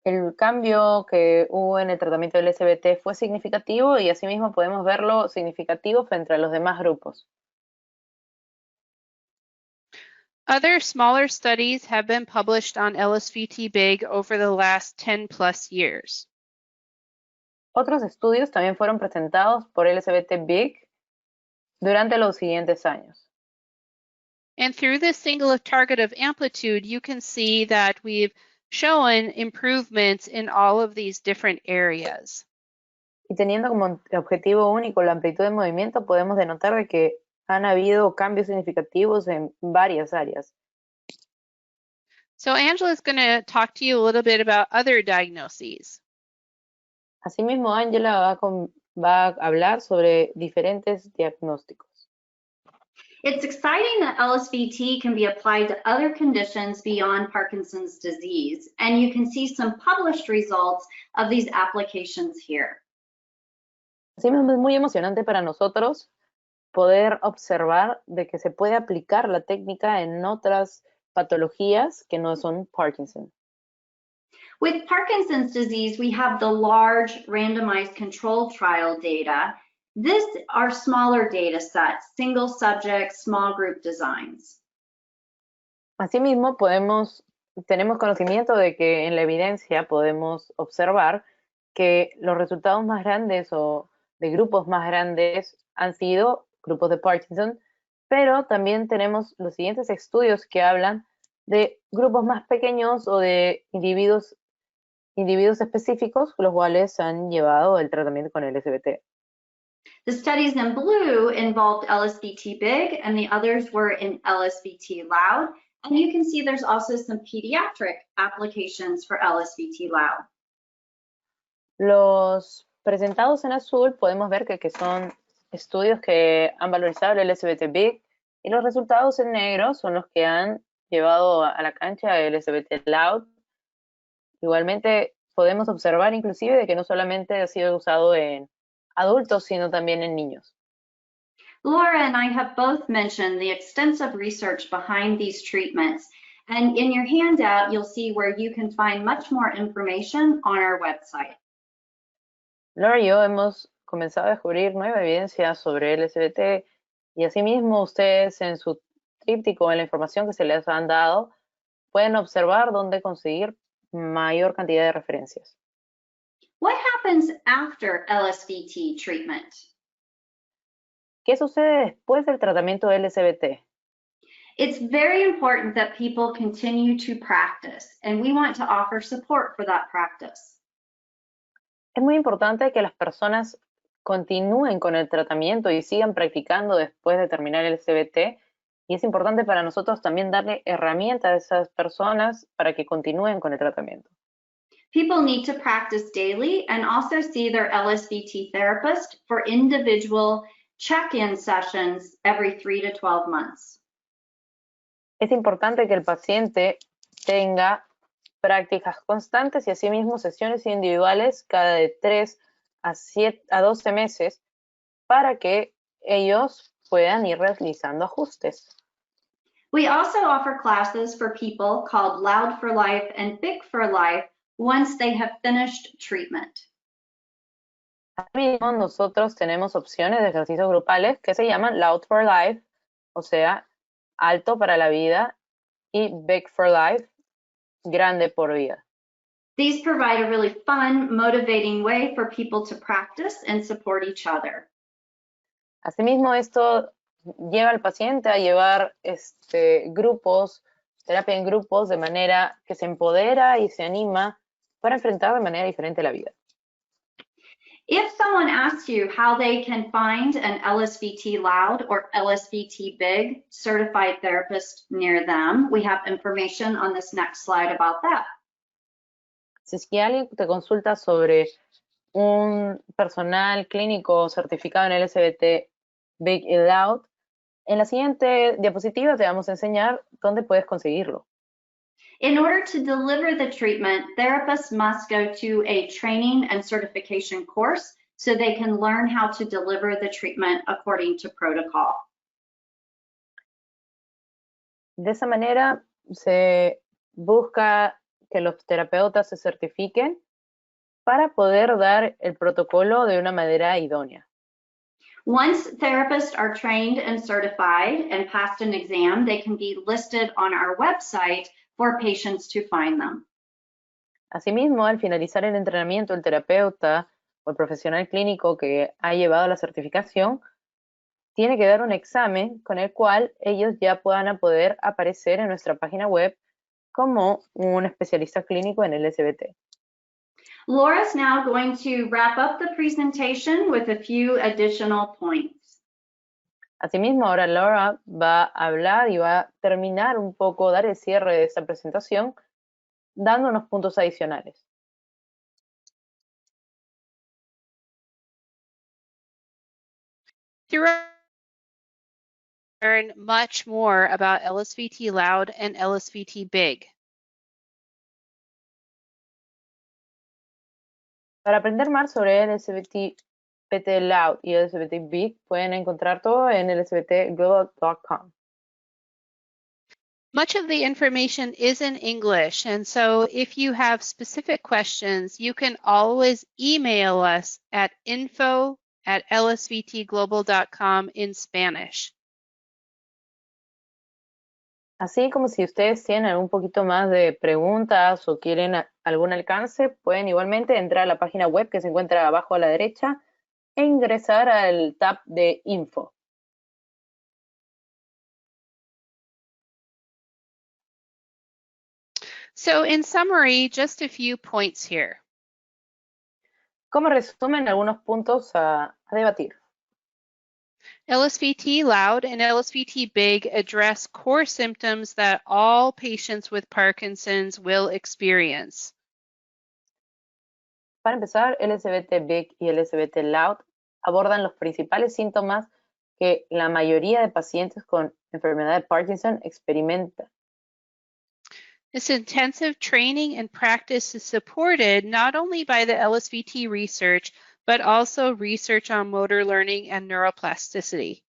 Speaker 2: El cambio que hubo en el tratamiento del LSVT fue significativo y asimismo podemos verlo significativo frente a los demás grupos.
Speaker 4: Other smaller studies have been published on LSVT big over the last 10 plus years.
Speaker 2: Otros estudios también fueron presentados por LSVT Big durante los siguientes años.
Speaker 4: And through this single target of amplitude, you can see that we've shown improvements in all of these different areas.
Speaker 2: Y teniendo como objetivo único la amplitud de movimiento, podemos denotar de que han habido cambios significativos en varias áreas.
Speaker 4: So Angela is going to talk to you a little bit about other diagnoses.
Speaker 2: Asimismo, Angela va a hablar sobre diferentes diagnósticos.
Speaker 1: It's exciting that LSVT can be applied to other conditions beyond Parkinson's disease, and you can see some published results of these applications here.
Speaker 2: Asimismo, es muy emocionante para nosotros poder observar de que se puede aplicar la técnica en otras patologías que no son Parkinson.
Speaker 1: With Parkinson's disease, we have the large randomized controlled trial data. These are smaller data sets, single subject, small group designs.
Speaker 2: Asimismo, tenemos conocimiento de que en la evidencia podemos observar que los resultados más grandes o de grupos más grandes han sido grupos de Parkinson, pero también tenemos los siguientes estudios que hablan de grupos más pequeños o de individuos específicos, los cuales han llevado el tratamiento con el LSVT.
Speaker 1: The studies in blue involved LSVT big, and the others were in LSVT loud. And you can see there's also some pediatric applications for LSVT loud.
Speaker 2: Los presentados en azul podemos ver que son estudios que han valorizado el LSVT big, y los resultados en negro son los que han llevado a la cancha el LSVT loud. Igualmente podemos observar inclusive de que no solamente ha sido usado en adultos, sino también en niños.
Speaker 1: Laura and I have both mentioned the extensive research behind these treatments, and in your handout you'll see where you can find much more information on our website.
Speaker 2: Laura y yo hemos comenzado a descubrir nueva evidencia sobre el LSVT, y asimismo ustedes en su tríptico, en la información que se les han dado, pueden observar dónde conseguir mayor cantidad de referencias.
Speaker 1: What happens after LSVT treatment?
Speaker 2: ¿Qué sucede después del tratamiento de LSVT?
Speaker 1: It's very important that people continue to practice, and we want to offer support for that practice.
Speaker 2: Es muy importante que las personas continúen con el tratamiento y sigan practicando después de terminar el LSVT, y es importante para nosotros también darle herramientas a esas personas para que continúen con el tratamiento.
Speaker 1: People need to practice daily and also see their LSVT therapist for individual check-in sessions every 3 to 12 months.
Speaker 2: Es importante que el paciente tenga prácticas constantes y asimismo sesiones individuales cada de 3 a 12 meses para que ellos puedan ir realizando ajustes.
Speaker 1: We also offer classes for people called Loud for Life and Big for Life once they have finished treatment.
Speaker 2: Asimismo, nosotros tenemos opciones de ejercicios grupales que se llaman Loud for Life, o sea, alto para la vida, y Big for Life, grande por vida.
Speaker 1: These provide a really fun, motivating way for people to practice and support each other.
Speaker 2: Asimismo, esto lleva al paciente a llevar grupos terapia en grupos de manera que se empodera y se anima para enfrentar de manera diferente la vida.
Speaker 1: If someone asks you how they can find an LSVT Loud or LSVT Big certified therapist near them, we have information on this next slide about that.
Speaker 2: Si es que alguien te consulta sobre un personal clínico certificado en LSVT Big y Loud, en la siguiente diapositiva te vamos a enseñar dónde puedes conseguirlo.
Speaker 1: In order to deliver the treatment, therapists must go to a training and certification course so they can learn how to deliver the treatment according to protocol.
Speaker 2: De esa manera se busca que los terapeutas se certifiquen para poder dar el protocolo de una manera idónea.
Speaker 1: Once therapists are trained and certified and passed an exam, they can be listed on our website for patients to find them.
Speaker 2: Asimismo, al finalizar el entrenamiento, el terapeuta o el profesional clínico que ha llevado la certificación tiene que dar un examen con el cual ellos ya puedan poder aparecer en nuestra página web como un especialista clínico en LSVT.
Speaker 1: Laura's now going to wrap up the presentation with a few additional points.
Speaker 2: Asimismo, ahora Laura va a hablar y va a terminar un poco, dar el cierre de esta presentación, dando unos puntos adicionales.
Speaker 4: You learn much more about LSVT Loud and LSVT Big.
Speaker 2: Para aprender más sobre LSVT Loud y LSVT Big, pueden encontrar todo en lsvtglobal.com.
Speaker 4: Much of the information is in English, and so if you have specific questions, you can always email us at info@lsvtglobal.com in Spanish.
Speaker 2: Así como si ustedes tienen algún poquito más de preguntas o quieren algún alcance, pueden igualmente entrar a la página web que se encuentra abajo a la derecha e ingresar al tab de Info.
Speaker 4: So in summary, just a few points here.
Speaker 2: Como resumen, algunos puntos a debatir.
Speaker 4: LSVT Loud and LSVT Big address core symptoms that all patients with Parkinson's will experience.
Speaker 2: Para empezar, LSVT Big y LSVT Loud abordan los principales síntomas que la mayoría de pacientes con enfermedad de Parkinson experimentan.
Speaker 4: This intensive training and practice is supported not only by the LSVT research, but also research on motor learning and neuroplasticity.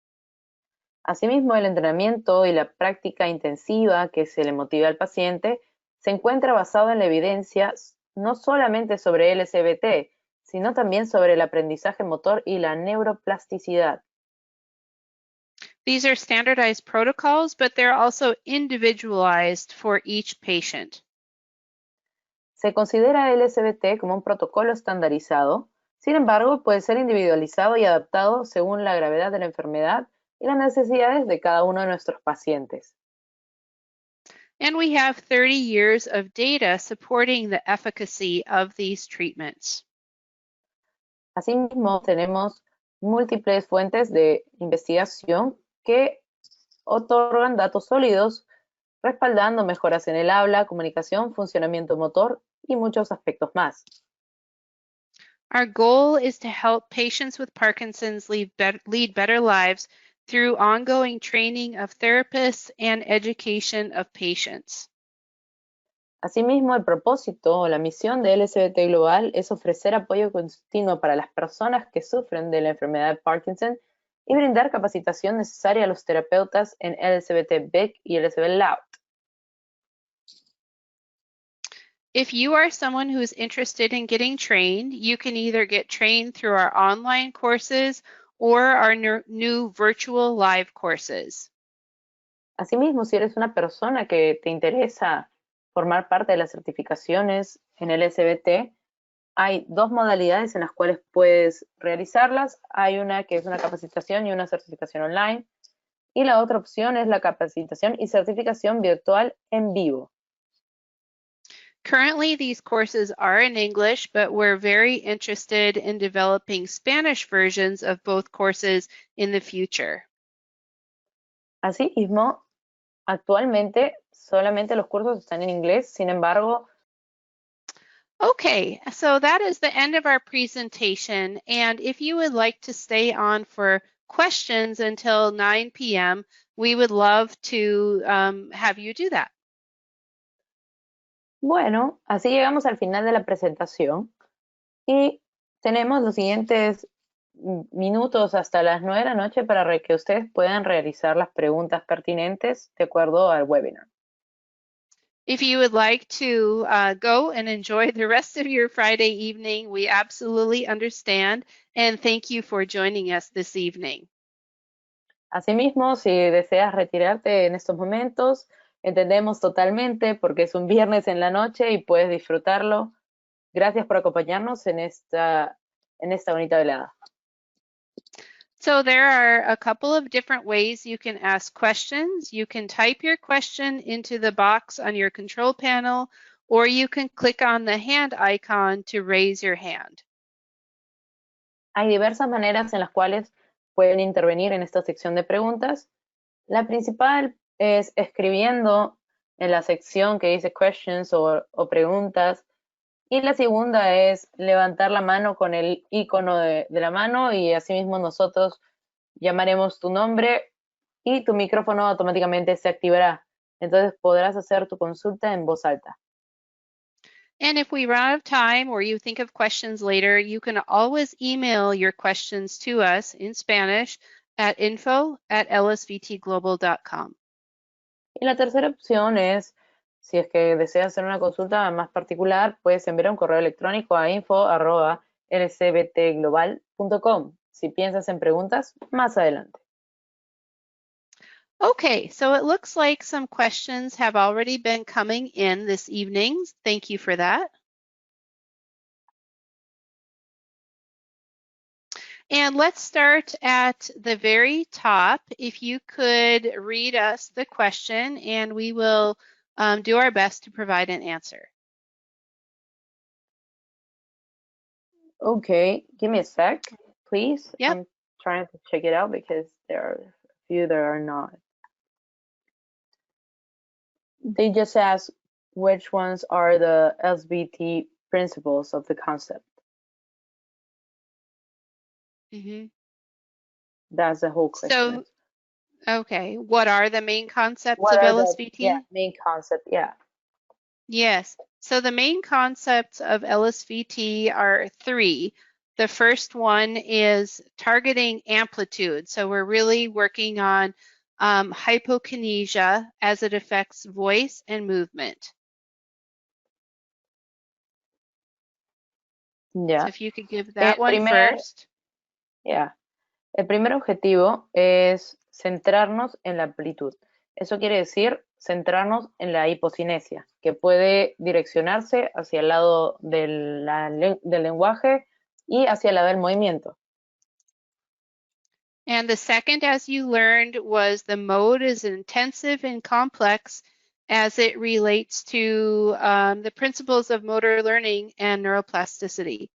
Speaker 2: Asimismo, el entrenamiento y la práctica intensiva que se le motiva al paciente se encuentra basado en la evidencia no solamente sobre LSVT, sino también sobre el aprendizaje motor y la neuroplasticidad.
Speaker 4: These are standardized protocols, but they're also individualized for each patient.
Speaker 2: Se considera LSVT como un protocolo estandarizado, sin embargo, puede ser individualizado y adaptado según la gravedad de la enfermedad y las necesidades de cada uno de nuestros pacientes.
Speaker 4: And we have 30 years of data supporting the efficacy of these treatments.
Speaker 2: Asimismo, tenemos múltiples fuentes de investigación que otorgan datos sólidos, respaldando mejoras en el habla, comunicación, funcionamiento motor y muchos aspectos más.
Speaker 4: Our goal is to help patients with Parkinson's lead better lives through ongoing training of therapists and education of patients.
Speaker 2: Asimismo, el propósito o la misión de LSVT Global es ofrecer apoyo continuo para las personas que sufren de la enfermedad de Parkinson y brindar capacitación necesaria a los terapeutas en LSVT Big y LSVT Loud.
Speaker 4: If you are someone who is interested in getting trained, you can either get trained through our online courses or our new virtual live courses.
Speaker 2: Asimismo, si eres una persona que te interesa formar parte de las certificaciones en LSVT, hay dos modalidades en las cuales puedes realizarlas. Hay una que es una capacitación y una certificación online. Y la otra opción es la capacitación y certificación virtual en vivo.
Speaker 4: Currently, these courses are in English, but we're very interested in developing Spanish versions of both courses in the future.
Speaker 2: Asimismo, actualmente solamente los cursos están en inglés, sin embargo,
Speaker 4: Okay, so that is the end of our presentation. And if you would like to stay on for questions until 9 p.m., we would love to have you do that.
Speaker 2: bueno, así llegamos al final de la presentación y tenemos los siguientes minutos hasta las 9 de la noche para que ustedes puedan realizar las preguntas pertinentes de acuerdo al webinar.
Speaker 4: If you would like to go and enjoy the rest of your Friday evening, we absolutely understand. And thank you for joining us this evening.
Speaker 2: Asimismo, si deseas retirarte en estos momentos, entendemos totalmente porque es un viernes en la noche y puedes disfrutarlo. Gracias por acompañarnos en esta bonita velada.
Speaker 4: So there are a couple of different ways you can ask questions. You can type your question into the box on your control panel, or you can click on the hand icon to raise your hand.
Speaker 2: Hay diversas maneras en las cuales pueden intervenir en esta sección de preguntas. La principal es escribiendo en la sección que dice questions o preguntas. Y la segunda es levantar la mano con el icono de la mano y asimismo nosotros llamaremos tu nombre y tu micrófono automáticamente se activará. Entonces podrás hacer tu consulta en voz alta.
Speaker 4: And if we run out of time or you think of questions later, you can always email your questions to us in Spanish at info@lsvtglobal.com.
Speaker 2: Y la tercera opción es, si es que deseas hacer una consulta más particular, puedes enviar un correo electrónico a info@lsvtglobal.com. Si piensas en preguntas, más adelante.
Speaker 4: Okay, so it looks like some questions have already been coming in this evening. Thank you for that. And let's start at the very top. If you could read us the question, and we will do our best to provide an answer.
Speaker 2: Okay, give me a sec, please.
Speaker 4: Yep.
Speaker 2: I'm trying to check it out because there are a few that are not. They just ask which ones are the LSVT principles of the concept.
Speaker 4: Mm-hmm.
Speaker 2: That's the whole question.
Speaker 4: So, okay, what are the main concepts
Speaker 2: What
Speaker 4: of
Speaker 2: are
Speaker 4: LSVT?
Speaker 2: the main concept, yeah.
Speaker 4: Yes, so the main concepts of LSVT are three. The first one is targeting amplitude. So we're really working on hypokinesia as it affects voice and movement.
Speaker 2: Yeah.
Speaker 4: So if you could give that one first.
Speaker 2: Yeah. El primer objetivo es centrarnos en la amplitud. Eso quiere decir centrarnos en la hipocinesia, que puede direccionarse hacia el lado del lenguaje y hacia el lado del movimiento.
Speaker 4: And the second, as you learned, was the mode is intensive and complex as it relates to the principles of motor learning and neuroplasticity.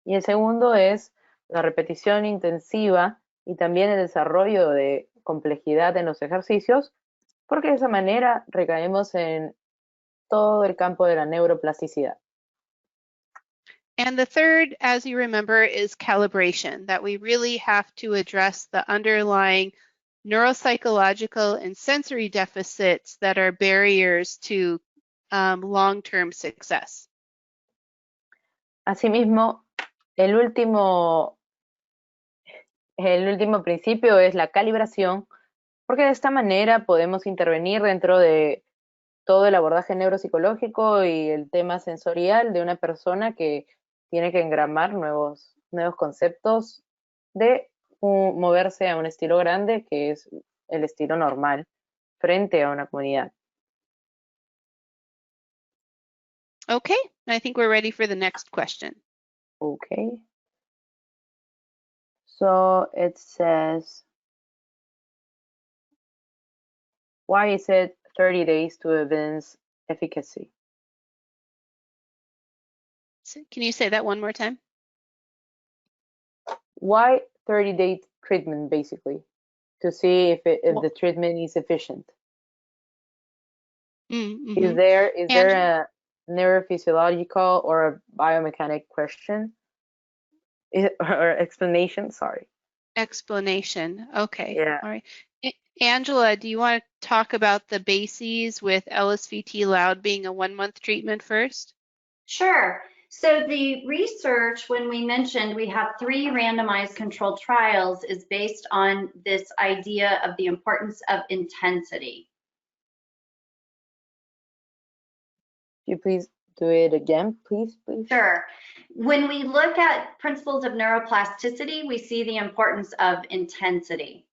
Speaker 2: Y el segundo es la repetición intensiva y también el desarrollo de complejidad en los ejercicios, porque de esa manera recaemos en todo el campo de la neuroplasticidad.
Speaker 4: And the third, as you remember, is calibration, that we really have to address the underlying neuropsychological and sensory deficits that are barriers to long-term success.
Speaker 2: Asimismo, el último principio es la calibración, porque de esta manera podemos intervenir dentro de todo el abordaje neuropsicológico y el tema sensorial de una persona que tiene que engramar nuevos conceptos de moverse a un estilo grande, que es el estilo normal, frente a una comunidad.
Speaker 4: Okay, I think we're ready for the next question.
Speaker 2: Okay. So it says, Why is it 30 days to evidence efficacy?
Speaker 4: Can you say that one more time?
Speaker 2: Why 30-day treatment, basically, to see if the treatment is efficient?
Speaker 4: Mm-hmm.
Speaker 2: Is there a neurophysiological or a biomechanic question or explanation? Sorry.
Speaker 4: Explanation. Okay.
Speaker 2: Yeah.
Speaker 4: All right. Angela, do you want to talk about the bases with LSVT Loud being a 1-month treatment first?
Speaker 1: Sure. So the research, when we mentioned we have 3 randomized controlled trials, is based on this idea of the importance of intensity.
Speaker 2: You please do it again, please.
Speaker 1: Sure. When we look at principles of neuroplasticity, we see the importance of intensity.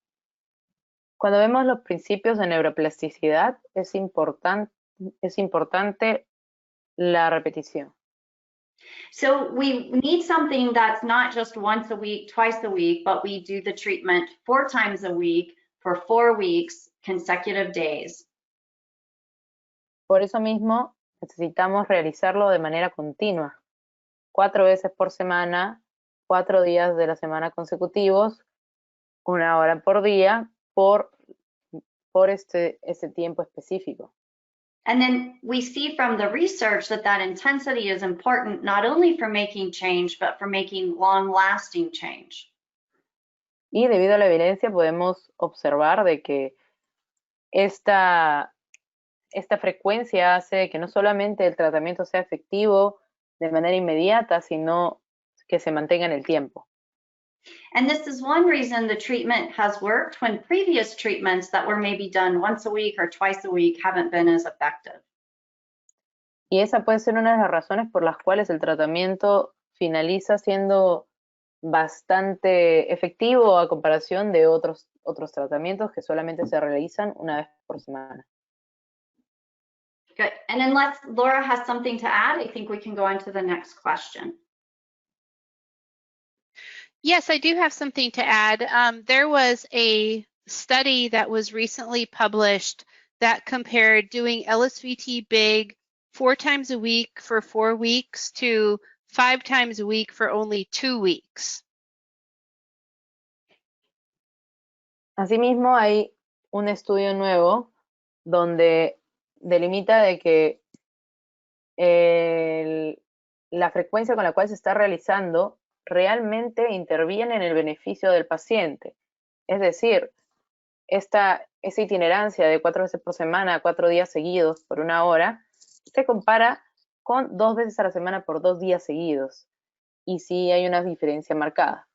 Speaker 2: Cuando vemos los principios de neuroplasticidad, es importante la repetición.
Speaker 1: So we need something that's not just once a week, twice a week, but we do the treatment 4 times a week for 4 weeks, consecutive days.
Speaker 2: Por eso mismo, necesitamos realizarlo de manera continua, 4 veces por semana, 4 días de la semana consecutivos, 1 hora por día, por este tiempo específico.
Speaker 1: And then we see from the research that intensity is important not only for making change, but for making long-lasting change.
Speaker 2: Y debido a la evidencia podemos observar de que esta frecuencia hace que no solamente el tratamiento sea efectivo de manera inmediata, sino que se mantenga en el tiempo.
Speaker 1: And this is one reason the treatment has worked when previous treatments that were maybe done once a week or twice a week haven't been as effective.
Speaker 2: Y esa puede ser una de las razones por las cuales el tratamiento finaliza siendo bastante efectivo a comparación de otros tratamientos que solamente se realizan 1 vez por semana.
Speaker 1: Good. And unless Laura has something to add, I think we can go on to the next question.
Speaker 4: Yes, I do have something to add. There was a study that was recently published that compared doing LSVT big 4 times a week for 4 weeks to 5 times a week for only 2 weeks.
Speaker 2: Asimismo, hay un estudio nuevo donde delimita de que la frecuencia con la cual se está realizando realmente interviene en el beneficio del paciente. Es decir, esa itinerancia de 4 veces por semana, 4 días seguidos por 1 hora, se compara con 2 veces a la semana por 2 días seguidos. Y sí hay una diferencia marcada.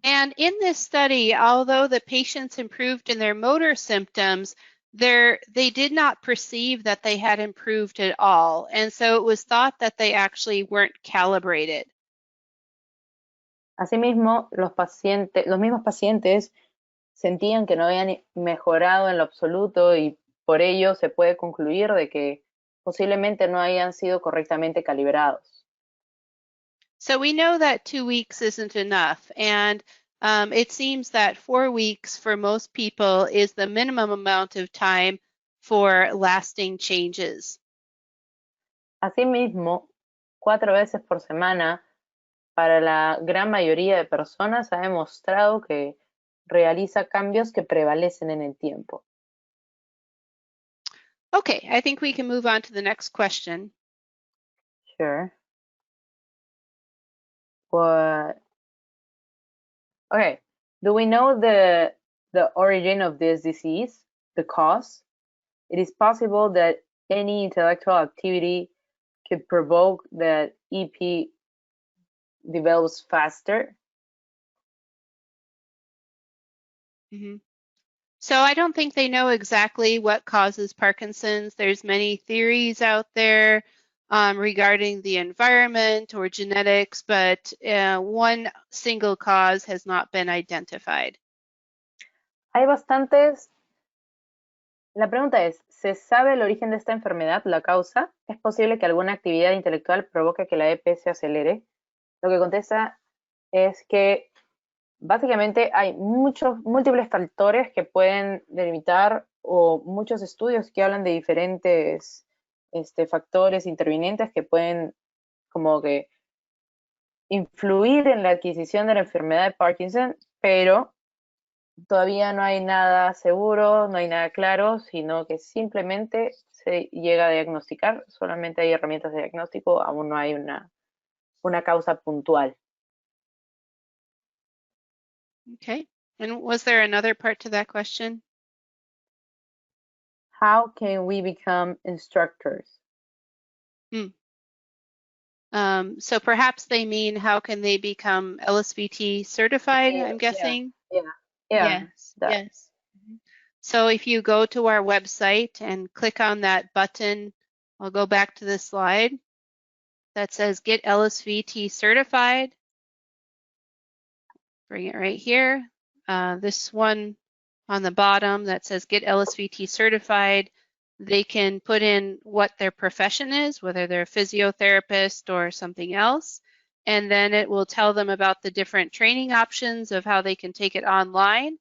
Speaker 4: And in this study, although the patients improved in their motor symptoms, they did not perceive that they had improved at all. And so it was thought that they actually weren't calibrated.
Speaker 2: Asimismo, los mismos pacientes sentían que no habían mejorado en lo absoluto y por ello se puede concluir de que posiblemente no hayan sido correctamente calibrados.
Speaker 4: So we know that 2 weeks isn't enough, and it seems that 4 weeks for most people is the minimum amount of time for lasting changes.
Speaker 2: Asimismo, 4 veces por semana para la gran mayoría de personas ha demostrado que realiza cambios que prevalecen en el tiempo.
Speaker 4: Okay, I think we can move on to the next question.
Speaker 2: Sure. Okay, do we know the origin of this disease, the cause? It is possible that any intellectual activity could provoke that EP develops faster.
Speaker 4: Mm-hmm. So I don't think they know exactly what causes Parkinson's. There's many theories out there regarding the environment or genetics, but one single cause has not been identified.
Speaker 2: Hay bastantes. La pregunta es, ¿se sabe el origen de esta enfermedad, la causa? ¿Es posible que alguna actividad intelectual provoque que la EP se acelere? Lo que contesta es que básicamente hay múltiples factores que pueden delimitar o muchos estudios que hablan de diferentes factores intervinientes que pueden como que influir en la adquisición de la enfermedad de Parkinson, pero todavía no hay nada seguro, no hay nada claro, sino que simplemente se llega a diagnosticar, solamente hay herramientas de diagnóstico, aún no hay una causa puntual.
Speaker 4: Okay. And was there another part to that question?
Speaker 2: How can we become instructors?
Speaker 4: So perhaps they mean how can they become LSVT certified,
Speaker 2: Yeah,
Speaker 4: I'm guessing?
Speaker 2: Yeah.
Speaker 4: Yes, yes. So if you go to our website and click on that button, I'll go back to this slide that says Get LSVT Certified. Bring it right here. This one on the bottom that says Get LSVT Certified, they can put in what their profession is, whether they're a physiotherapist or something else, and then it will tell them about the different training options of how they can take it online,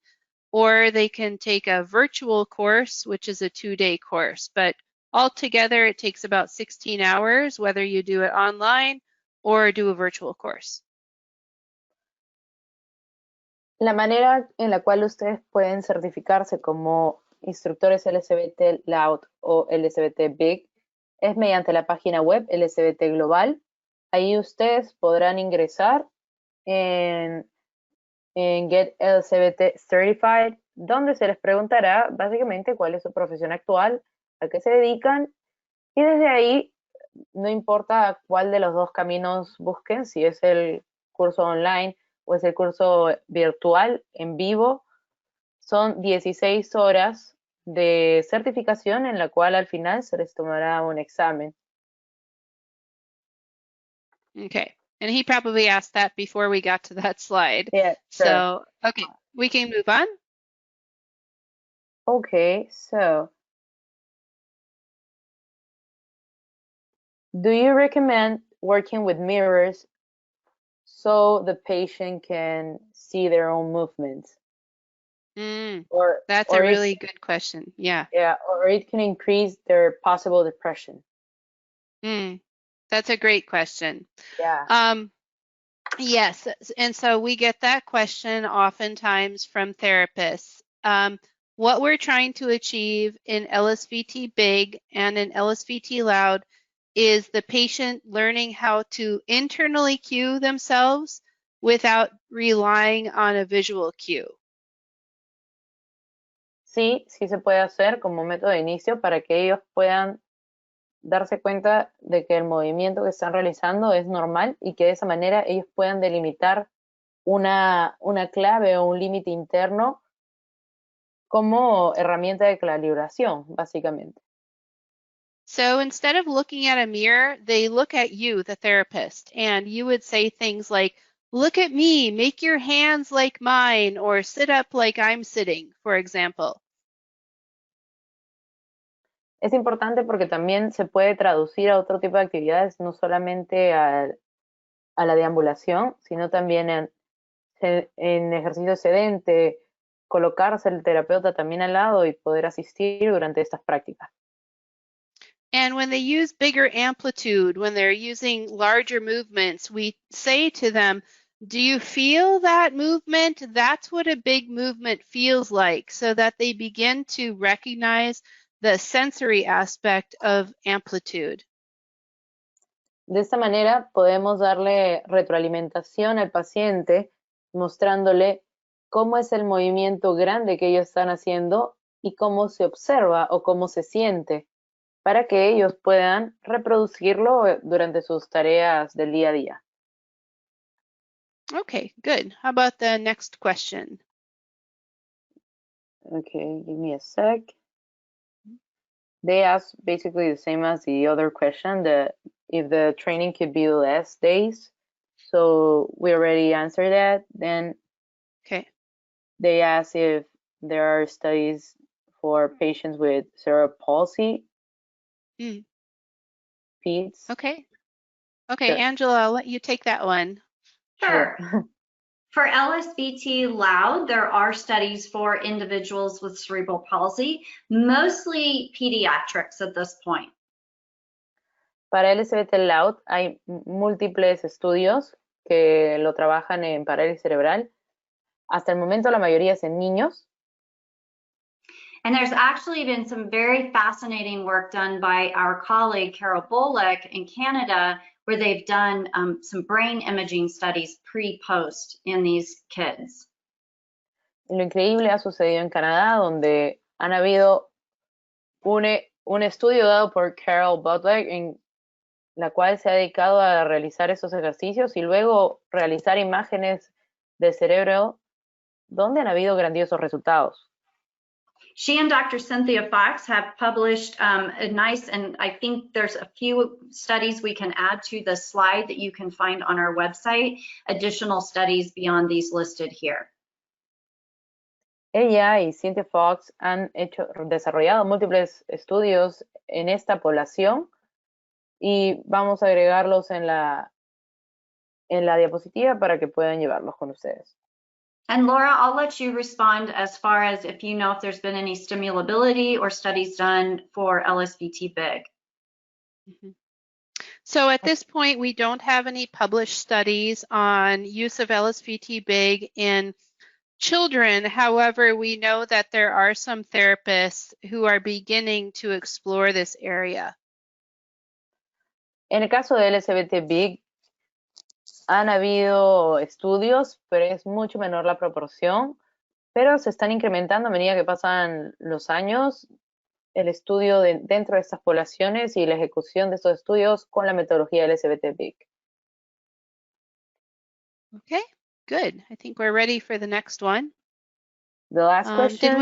Speaker 4: or they can take a virtual course, which is a 2-day course. But altogether, it takes about 16 hours, whether you do it online or do a virtual course.
Speaker 2: La manera en la cual ustedes pueden certificarse como instructores LSVT Loud o LSVT Big es mediante la página web LSVT Global. Ahí ustedes podrán ingresar en Get LSVT Certified, donde se les preguntará básicamente cuál es su profesión actual, a qué se dedican, y desde ahí, no importa cuál de los dos caminos busquen, si es el curso online o es el curso virtual en vivo, son 16 horas de certificación en la cual al final se les tomará un examen.
Speaker 4: Okay, and he probably asked that before we got to that slide.
Speaker 2: Yeah, sure.
Speaker 4: So, okay, we can move on.
Speaker 2: Okay, so do you recommend working with mirrors so the patient can see their own movements?
Speaker 4: That's a really good question. Yeah.
Speaker 2: Yeah, or it can increase their possible depression.
Speaker 4: That's a great question.
Speaker 2: Yeah.
Speaker 4: Yes, and so we get that question oftentimes from therapists. What we're trying to achieve in LSVT Big and in LSVT Loud is the patient learning how to internally cue themselves without relying on a visual cue.
Speaker 2: Sí, sí se puede hacer como método de inicio para que ellos puedan darse cuenta de que el movimiento que están realizando es normal y que de esa manera ellos puedan delimitar una clave o un límite interno como herramienta de calibración, básicamente.
Speaker 4: So instead of looking at a mirror, they look at you, the therapist, and you would say things like, look at me, make your hands like mine, or sit up like I'm sitting, for example.
Speaker 2: Es importante porque también se puede traducir a otro tipo de actividades, no solamente a la deambulación, sino también en ejercicio sedente, colocarse el terapeuta también al lado y poder asistir durante estas prácticas.
Speaker 4: And when they use bigger amplitude, when they're using larger movements, we say to them, do you feel that movement? That's what a big movement feels like, so that they begin to recognize the sensory aspect of amplitude.
Speaker 2: De esta manera podemos darle retroalimentación al paciente, mostrándole cómo es el movimiento grande que ellos están haciendo y cómo se observa o cómo se siente, para que ellos puedan reproducirlo durante sus tareas del día a día.
Speaker 4: Okay, good. How about the next question?
Speaker 2: Okay, give me a sec. They asked basically the same as the other question, if the training could be less days. So we already answered that. Then
Speaker 4: okay,
Speaker 2: they asked if there are studies for patients with cerebral palsy. PEDS.
Speaker 4: Okay. Okay,
Speaker 2: Sure.
Speaker 4: Angela, I'll let you take that one.
Speaker 1: Sure. For LSVT loud, there are studies for individuals with cerebral palsy, mostly pediatrics at this point.
Speaker 2: Para LSVT Loud hay múltiples estudios que lo trabajan en parálisis cerebral. Hasta el momento la mayoría es en niños.
Speaker 1: And there's actually been some very fascinating work done by our colleague Carol Bullock in Canada, where they've done some brain imaging studies pre-post in these kids.
Speaker 2: Lo increíble ha sucedido en Canadá, donde han habido un estudio dado por Carol Bullock en la cual se ha dedicado a realizar esos ejercicios y luego realizar imágenes del cerebro donde han habido grandiosos resultados.
Speaker 1: She and Dr. Cynthia Fox have published a nice, and I think there's a few studies we can add to the slide that you can find on our website, additional studies beyond these listed here.
Speaker 2: Ella y Cynthia Fox han desarrollado múltiples estudios en esta población y vamos a agregarlos en la diapositiva para que puedan llevarlos con ustedes.
Speaker 1: And Laura, I'll let you respond as far as if you know if there's been any stimulability or studies done for LSVT big.
Speaker 4: So at this point, we don't have any published studies on use of LSVT big in children. However, we know that there are some therapists who are beginning to explore this area.
Speaker 2: En el caso de LSVT big, han habido estudios, pero es mucho menor la proporción, pero se están incrementando a medida que pasan los años el estudio dentro de estas poblaciones y la ejecución de estos estudios con la metodología LSVT big.
Speaker 4: Okay, good. I think we're ready for the next one.
Speaker 2: The last question.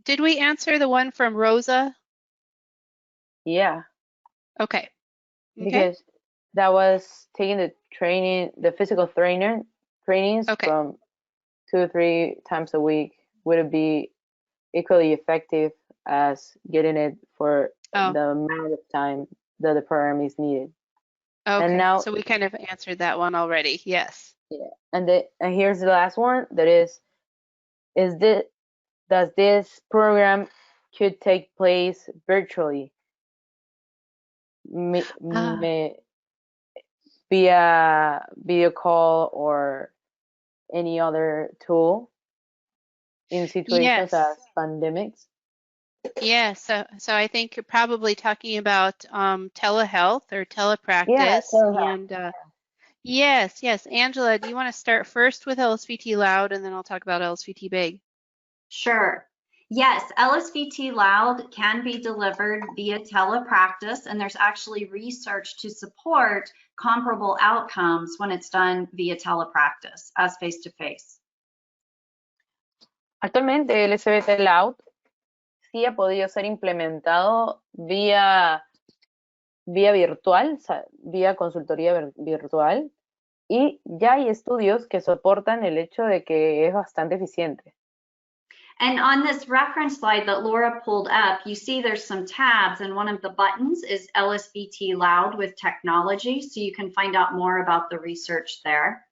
Speaker 4: Did we answer the one from Rosa?
Speaker 2: Yeah.
Speaker 4: Okay.
Speaker 2: Because that was taking the physical trainings from 2 or 3 times a week. Would it be equally effective as getting it for the amount of time that the program is needed?
Speaker 4: Okay,
Speaker 2: and now,
Speaker 4: so we kind of answered that one already. Yes.
Speaker 2: Yeah, and here's the last one. That is does this program could take place virtually? Via video call or any other tool in situations as pandemics?
Speaker 4: Yes, so I think you're probably talking about telehealth or telepractice.
Speaker 2: Yeah, telehealth.
Speaker 4: And yes. Angela, do you want to start first with LSVT loud and then I'll talk about LSVT big?
Speaker 1: Sure. Yes, LSVT loud can be delivered via telepractice, and there's actually research to support comparable outcomes when it's done via telepractice as face-to-face.
Speaker 2: Actualmente el LSVT Loud sí ha podido ser implementado vía virtual, o sea, vía consultoría virtual, y ya hay estudios que soportan el hecho de que es bastante eficiente.
Speaker 1: And on this reference slide that Laura pulled up, you see there's some tabs, and one of the buttons is LSVT Loud with technology, so you can find out more about the research there.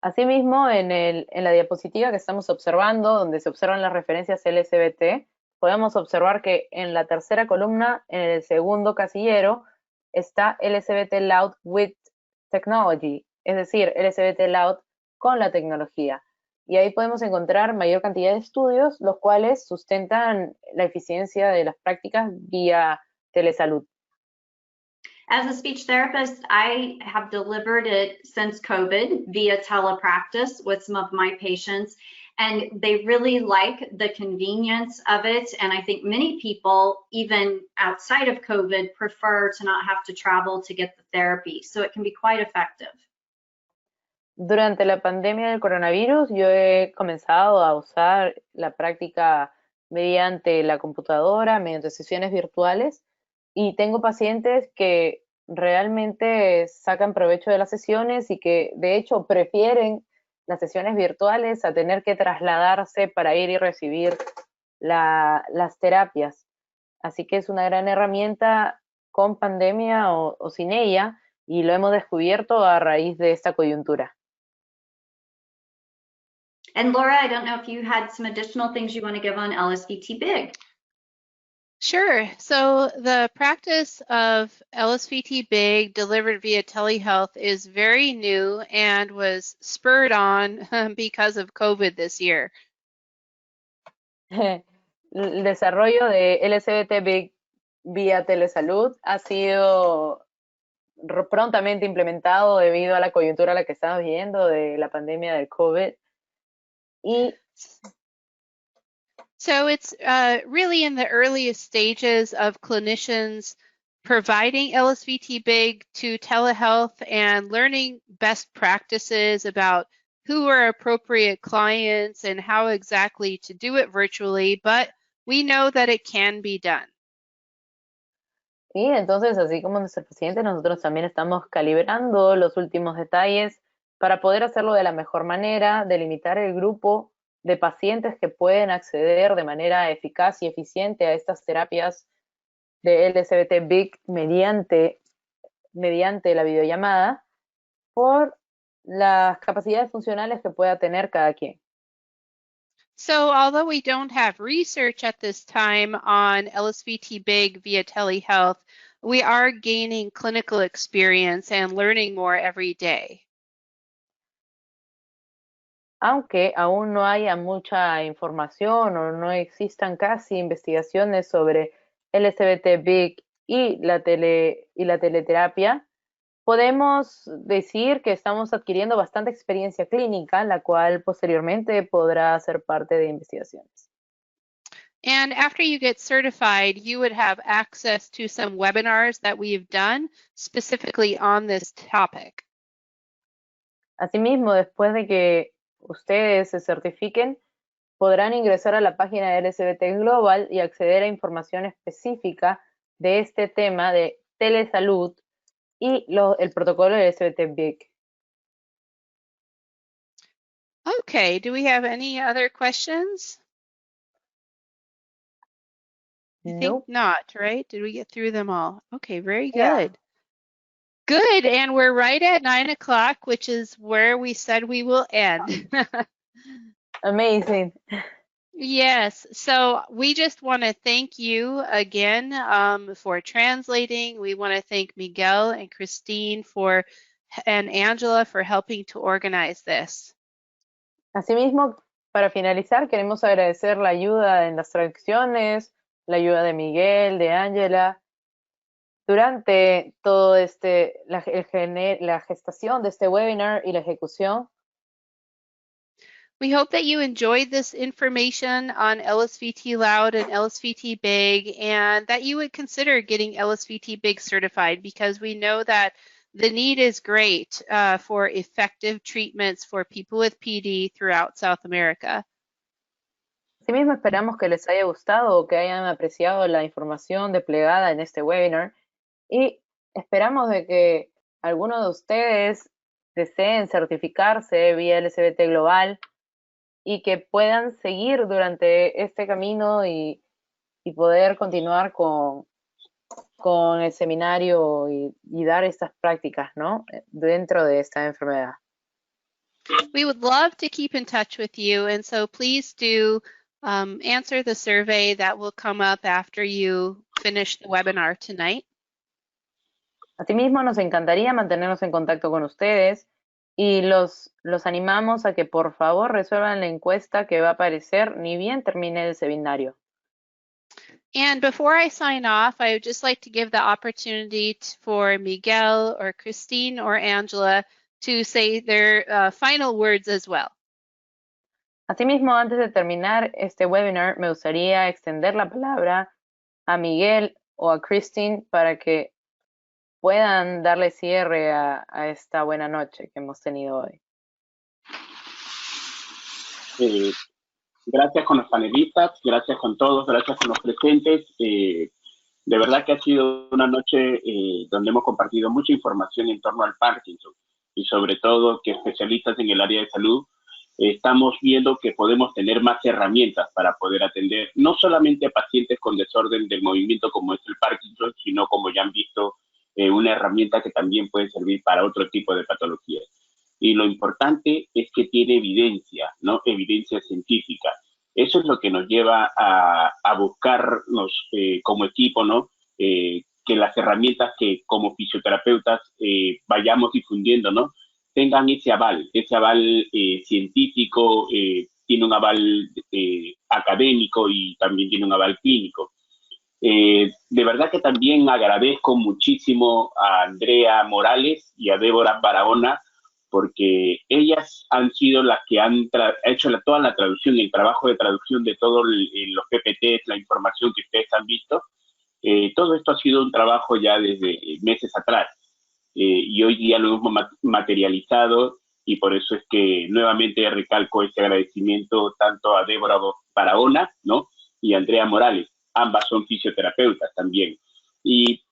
Speaker 2: Asimismo, en la diapositiva que estamos observando, donde se observan las referencias LSVT, podemos observar que en la tercera columna, en el segundo casillero, está LSVT Loud with Technology, es decir, LSVT Loud con la tecnología. Y ahí podemos encontrar mayor cantidad de estudios, los cuales sustentan la eficiencia de las prácticas vía telesalud.
Speaker 1: As a speech therapist, I have delivered it since COVID via telepractice with some of my patients, and they really like the convenience of it. And I think many people, even outside of COVID, prefer to not have to travel to get the therapy. So it can be quite effective.
Speaker 2: Durante la pandemia del coronavirus, yo he comenzado a usar la práctica mediante la computadora, mediante sesiones virtuales, y tengo pacientes que realmente sacan provecho de las sesiones y que de hecho prefieren las sesiones virtuales a tener que trasladarse para ir y recibir las terapias. Así que es una gran herramienta con pandemia o sin ella, y lo hemos descubierto a raíz de esta coyuntura.
Speaker 1: And Laura, I don't know if you had some additional things you want to give on LSVT Big.
Speaker 4: Sure. So the practice of LSVT Big delivered via telehealth is very new and was spurred on because of COVID this year.
Speaker 2: El desarrollo de LSVT Big vía telesalud ha sido prontamente implementado debido a la coyuntura a la que estamos viviendo de la pandemia del COVID. Y
Speaker 4: So it's really in the earliest stages of clinicians providing LSVT Big to telehealth and learning best practices about who are appropriate clients and how exactly to do it virtually, but we know that it can be done.
Speaker 2: Y entonces, así como nuestro presidente, nosotros también estamos calibrando los últimos detalles para poder hacerlo de la mejor manera, delimitar el grupo de pacientes que pueden acceder de manera eficaz y eficiente a estas terapias de LSVT Big mediante la videollamada por las capacidades funcionales que pueda tener cada quien.
Speaker 4: So although we don't have research at this time on LSVT Big via telehealth, we are gaining clinical experience and learning more every day.
Speaker 2: Aunque aún no haya mucha información o no existan casi investigaciones sobre LSVT Big y la teleterapia, podemos decir que estamos adquiriendo bastante experiencia clínica, la cual posteriormente podrá ser parte de investigaciones.
Speaker 4: And after you get certified, you would have access to some webinars that we've done specifically on this topic.
Speaker 2: Asimismo, después de que ustedes se certifiquen, podrán ingresar a la página de LSVT Global y acceder a información específica de este tema de telesalud y el protocolo de LSVT Big.
Speaker 4: Okay, do we have any other questions? I think
Speaker 2: Nope.
Speaker 4: not, right? Did we get through them all? Okay, very
Speaker 2: Yeah.
Speaker 4: good. Good, and we're right at 9 o'clock, which is where we said we will end.
Speaker 2: Amazing.
Speaker 4: Yes, so we just want to thank you again for translating. We want to thank Miguel and Christine and Angela for helping to organize this.
Speaker 2: Asimismo, para finalizar, queremos agradecer la ayuda en las traducciones, la ayuda de Miguel, de Angela, durante todo la gestación de este webinar y la ejecución.
Speaker 4: We hope that you enjoyed this information on LSVT Loud and LSVT Big, and that you would consider getting LSVT Big certified, because we know that the need is great for effective treatments for people with PD throughout South America.
Speaker 2: Asimismo, esperamos que les haya gustado o que hayan apreciado la información desplegada en este webinar, y esperamos de que algunos de ustedes deseen certificarse vía LSVT Global y que puedan seguir durante este camino y poder continuar con el seminario y dar estas prácticas, ¿no?, dentro de esta enfermedad.
Speaker 4: We would love to keep in touch with you, and so please do answer the survey that will come up after you finish the webinar tonight.
Speaker 2: Asimismo, nos encantaría mantenernos en contacto con ustedes y los animamos a que por favor resuelvan la encuesta que va a aparecer ni bien termine el seminario.
Speaker 4: And before I sign off, I would just like to give the opportunity for Miguel or Christine or Angela to say their final words as well.
Speaker 2: Asimismo, antes de terminar este webinar, me gustaría extender la palabra a Miguel o a Christine para que puedan darle cierre a esta buena noche que hemos tenido hoy.
Speaker 3: Gracias con los panelistas, gracias con todos, gracias con los presentes. De verdad que ha sido una noche donde hemos compartido mucha información en torno al Parkinson, y sobre todo que especialistas en el área de salud estamos viendo que podemos tener más herramientas para poder atender no solamente a pacientes con desorden del movimiento como es el Parkinson, sino, como ya han visto, una herramienta que también puede servir para otro tipo de patologías. y lo importante es que tiene evidencia, ¿no? Evidencia científica. Eso es lo que nos lleva a buscarnos como equipo, ¿no? Que las herramientas que como fisioterapeutas vayamos difundiendo, ¿no? Tengan ese aval científico, tiene un aval académico y también tiene un aval clínico. De verdad que también agradezco muchísimo a Andrea Morales y a Débora Barahona, porque ellas han sido las que han hecho toda la traducción, el trabajo de traducción de todos los PPTs, la información que ustedes han visto. Todo esto ha sido un trabajo ya desde meses atrás y hoy día lo hemos materializado y por eso es que nuevamente recalco este agradecimiento tanto a Débora Barahona, ¿no? Y a Andrea Morales. Ambas son fisioterapeutas también. Y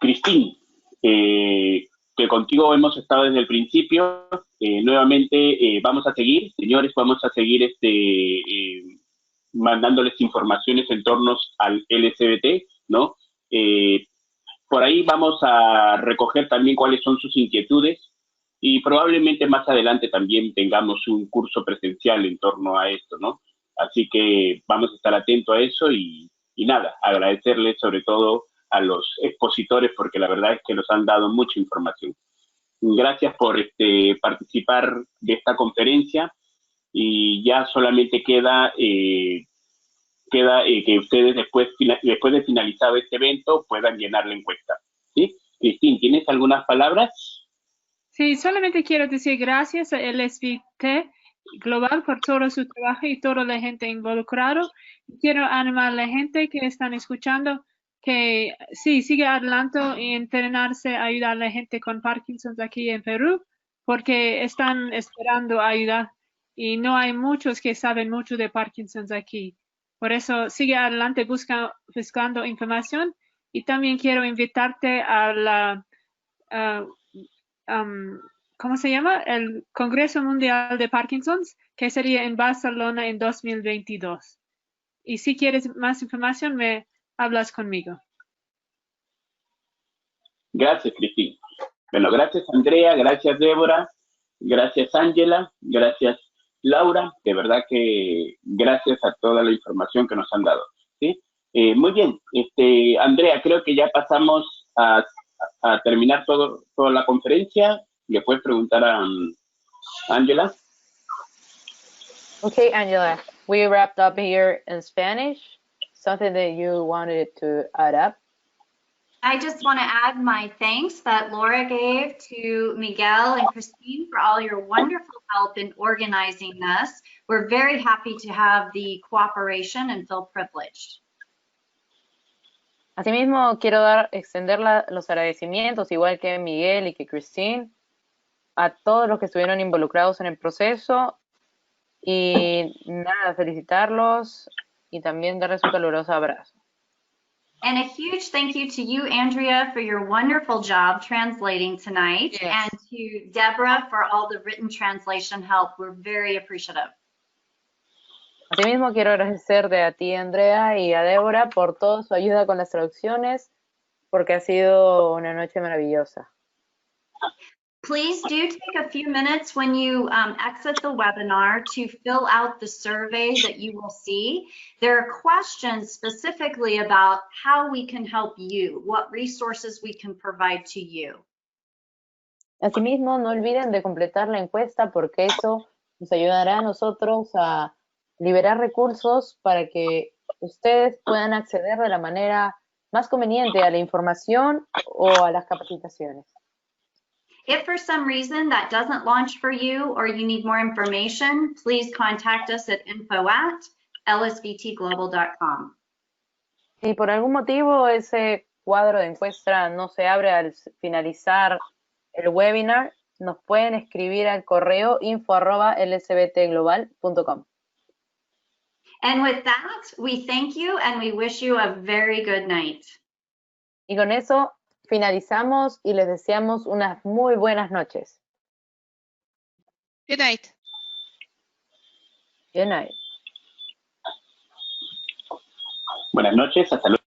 Speaker 3: Cristín, que contigo hemos estado desde el principio, nuevamente vamos a seguir, señores, vamos a seguir mandándoles informaciones en torno al LSVT, ¿no? Por ahí vamos a recoger también cuáles son sus inquietudes y probablemente más adelante también tengamos un curso presencial en torno a esto, ¿no? Así que vamos a estar atentos a eso y nada, agradecerles sobre todo a los expositores porque la verdad es que nos han dado mucha información. Gracias por participar de esta conferencia y ya solamente queda que ustedes después de finalizado este evento puedan llenar la encuesta. ¿Sí? Cristín, ¿tienes algunas palabras?
Speaker 7: Sí, solamente quiero decir gracias a LSVT Global por todo su trabajo y toda la gente involucrada. Quiero animar a la gente que están escuchando que sí, sigue adelante y entrenarse a ayudar a la gente con Parkinson aquí en Perú, porque están esperando ayuda y no hay muchos que saben mucho de Parkinson aquí. Por eso sigue adelante buscando información y también quiero invitarte a la ¿cómo se llama? El Congreso Mundial de Parkinson's, que sería en Barcelona en 2022. Y si quieres más información, me hablas conmigo.
Speaker 3: Gracias, Cristín. Bueno, gracias, Andrea, gracias, Débora, gracias, Ángela, gracias, Laura. De verdad que gracias a toda la información que nos han dado. ¿Sí? Muy bien, Andrea, creo que ya pasamos a terminar toda la conferencia. ¿Le puedes preguntar a Ángela?
Speaker 2: Okay, Angela, we wrapped up here in Spanish. Something that you wanted to add up?
Speaker 1: I just want to add my thanks that Laura gave to Miguel and Christine for all your wonderful help in organizing this. We're very happy to have the cooperation and feel privileged.
Speaker 2: Asimismo, quiero extender los agradecimientos, igual que Miguel y que Christine, a todos los que estuvieron involucrados en el proceso y nada, felicitarlos y también darles un caluroso abrazo.
Speaker 1: And a huge thank you to you, Andrea, for your wonderful job translating tonight,
Speaker 2: Yes.
Speaker 1: and to Deborah for all the written translation help. We're very appreciative.
Speaker 2: Asimismo, quiero agradecerte a ti, Andrea, y a Débora por toda su ayuda con las traducciones, porque ha sido una noche maravillosa.
Speaker 1: Please do take a few minutes when you exit the webinar to fill out the survey that you will see. There are questions specifically about how we can help you, what resources we can provide to you.
Speaker 2: Asimismo, no olviden de completar la encuesta porque eso nos ayudará a nosotros a liberar recursos para que ustedes puedan acceder de la manera más conveniente a la información o a las capacitaciones.
Speaker 1: If for some reason that doesn't launch for you or you need more information, please contact us at info@lsvtglobal.com.
Speaker 2: Si por algún motivo ese cuadro de encuesta no se abre al finalizar el webinar, nos pueden escribir al correo info@lsvtglobal.com.
Speaker 1: And with that, we thank you and we wish you a very good night.
Speaker 2: Y con eso finalizamos y les deseamos unas muy buenas noches.
Speaker 4: Good night.
Speaker 2: Good night.
Speaker 3: Buenas noches, hasta luego.